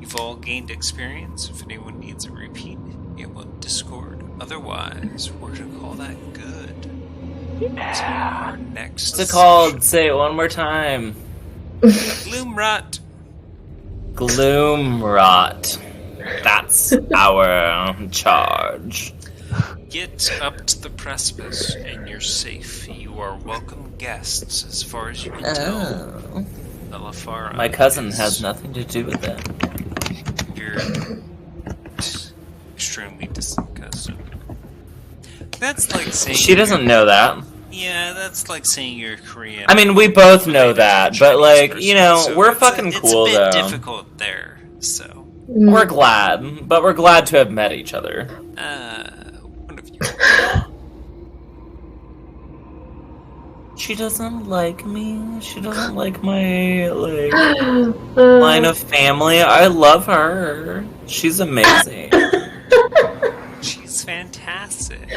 You've all gained experience. If anyone needs a repeat, it will Discord. Otherwise, we're to call that good. Our next. What's it called? Say it one more time. Gloomrot. Gloomrot. That's our charge. Get up to the precipice, and you're safe. You are welcome guests, as far as you can tell. Elafara. My cousin has nothing to do with that. You're extremely distant cousin. That's like saying She doesn't know that. Yeah, that's like saying you're Korean. I mean, we both know that, but like, you know, so we're fucking cool it's a bit though. difficult there, so. We're glad, but we're glad to have met each other. One of you. She doesn't like me. She doesn't like my line of family. I love her. She's amazing. She's fantastic.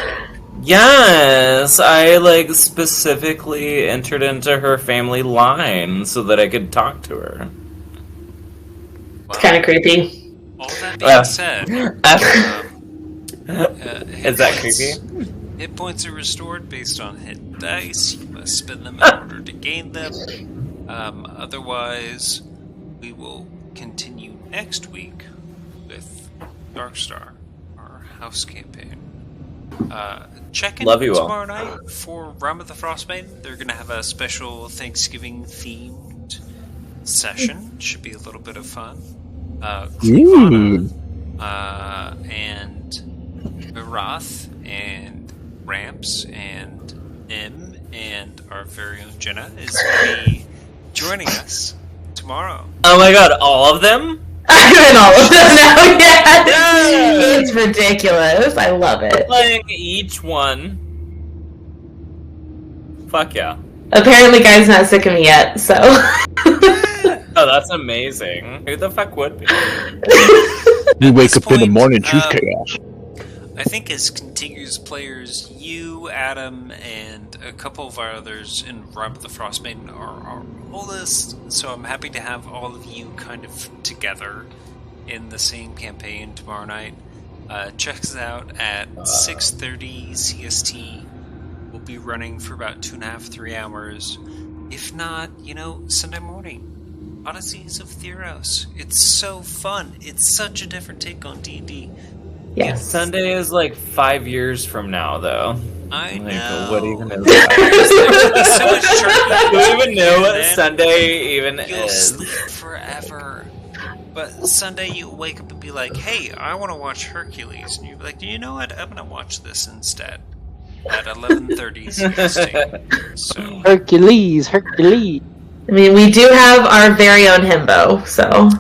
Yes, I specifically entered into her family line so that I could talk to her. It's kind of creepy. All that being said, Is that creepy? hit points are restored based on hit dice. You must spend them in order to gain them. Otherwise, we will continue next week with Darkstar, our house campaign. Check in Love you all. tomorrow night for Realm of the Frostbane. They're going to have a special Thanksgiving themed session. Should be a little bit of fun. Cleavana, and Mirath and Ramps and Nim and our very own Jenna is going to be joining us tomorrow. Oh my god, all of them? I'm in all of them now, yeah. It's ridiculous. I love it. Playing each one. Fuck yeah. Apparently, Guy's not sick of me yet, so. Oh, that's amazing. Who the fuck would be? We wake this up in the point, morning, choose chaos. I think as contiguous players, you, Adam, and a couple of our others in Realm of the Frostbane are our oldest, so I'm happy to have all of you kind of together in the same campaign tomorrow night. Check us out at 6:30 CST. We'll be running for about 2.5-3 hours. If not, Sunday morning. Odysseys of Theros. It's so fun. It's such a different take on D&D. Yes. Sunday is 5 years from now, though. I know. What even is that? So much turkey. Do you even know what Then Sunday even You'll is? sleep forever. But Sunday you wake up and be like, hey, I want to watch Hercules. And you'll be like, you know what? I'm going to watch this instead. At 11:30 CST. So, Hercules. I mean, we do have our very own himbo, so.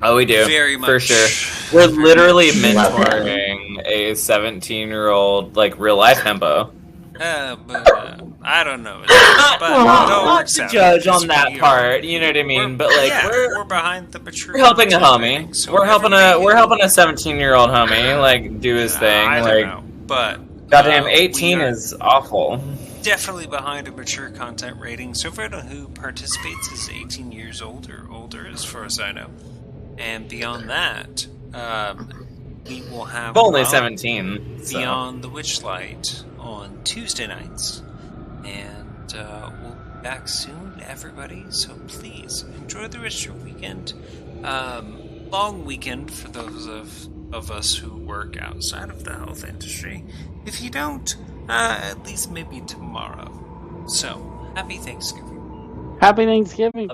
Oh, we do. very much. For sure. We're literally Love him. mentoring a 17-year-old, real-life hembo. I don't know. But Not to judge on that part, you know what I mean? But we're behind the mature. we're helping a content homie. rating, so We're helping a everybody- 17-year-old homie do his thing. I don't know, but Goddamn, we 18 are is awful. definitely behind a mature content rating. So everyone who participates is 18 years old or older, as far as I know. And beyond that, we will have Only Rob 17. So. Beyond the Witchlight on Tuesday nights. And we'll be back soon, everybody. So please enjoy the rest of your weekend. Long weekend for those of us who work outside of the health industry. If you don't, at least maybe tomorrow. So, happy Thanksgiving. Happy Thanksgiving.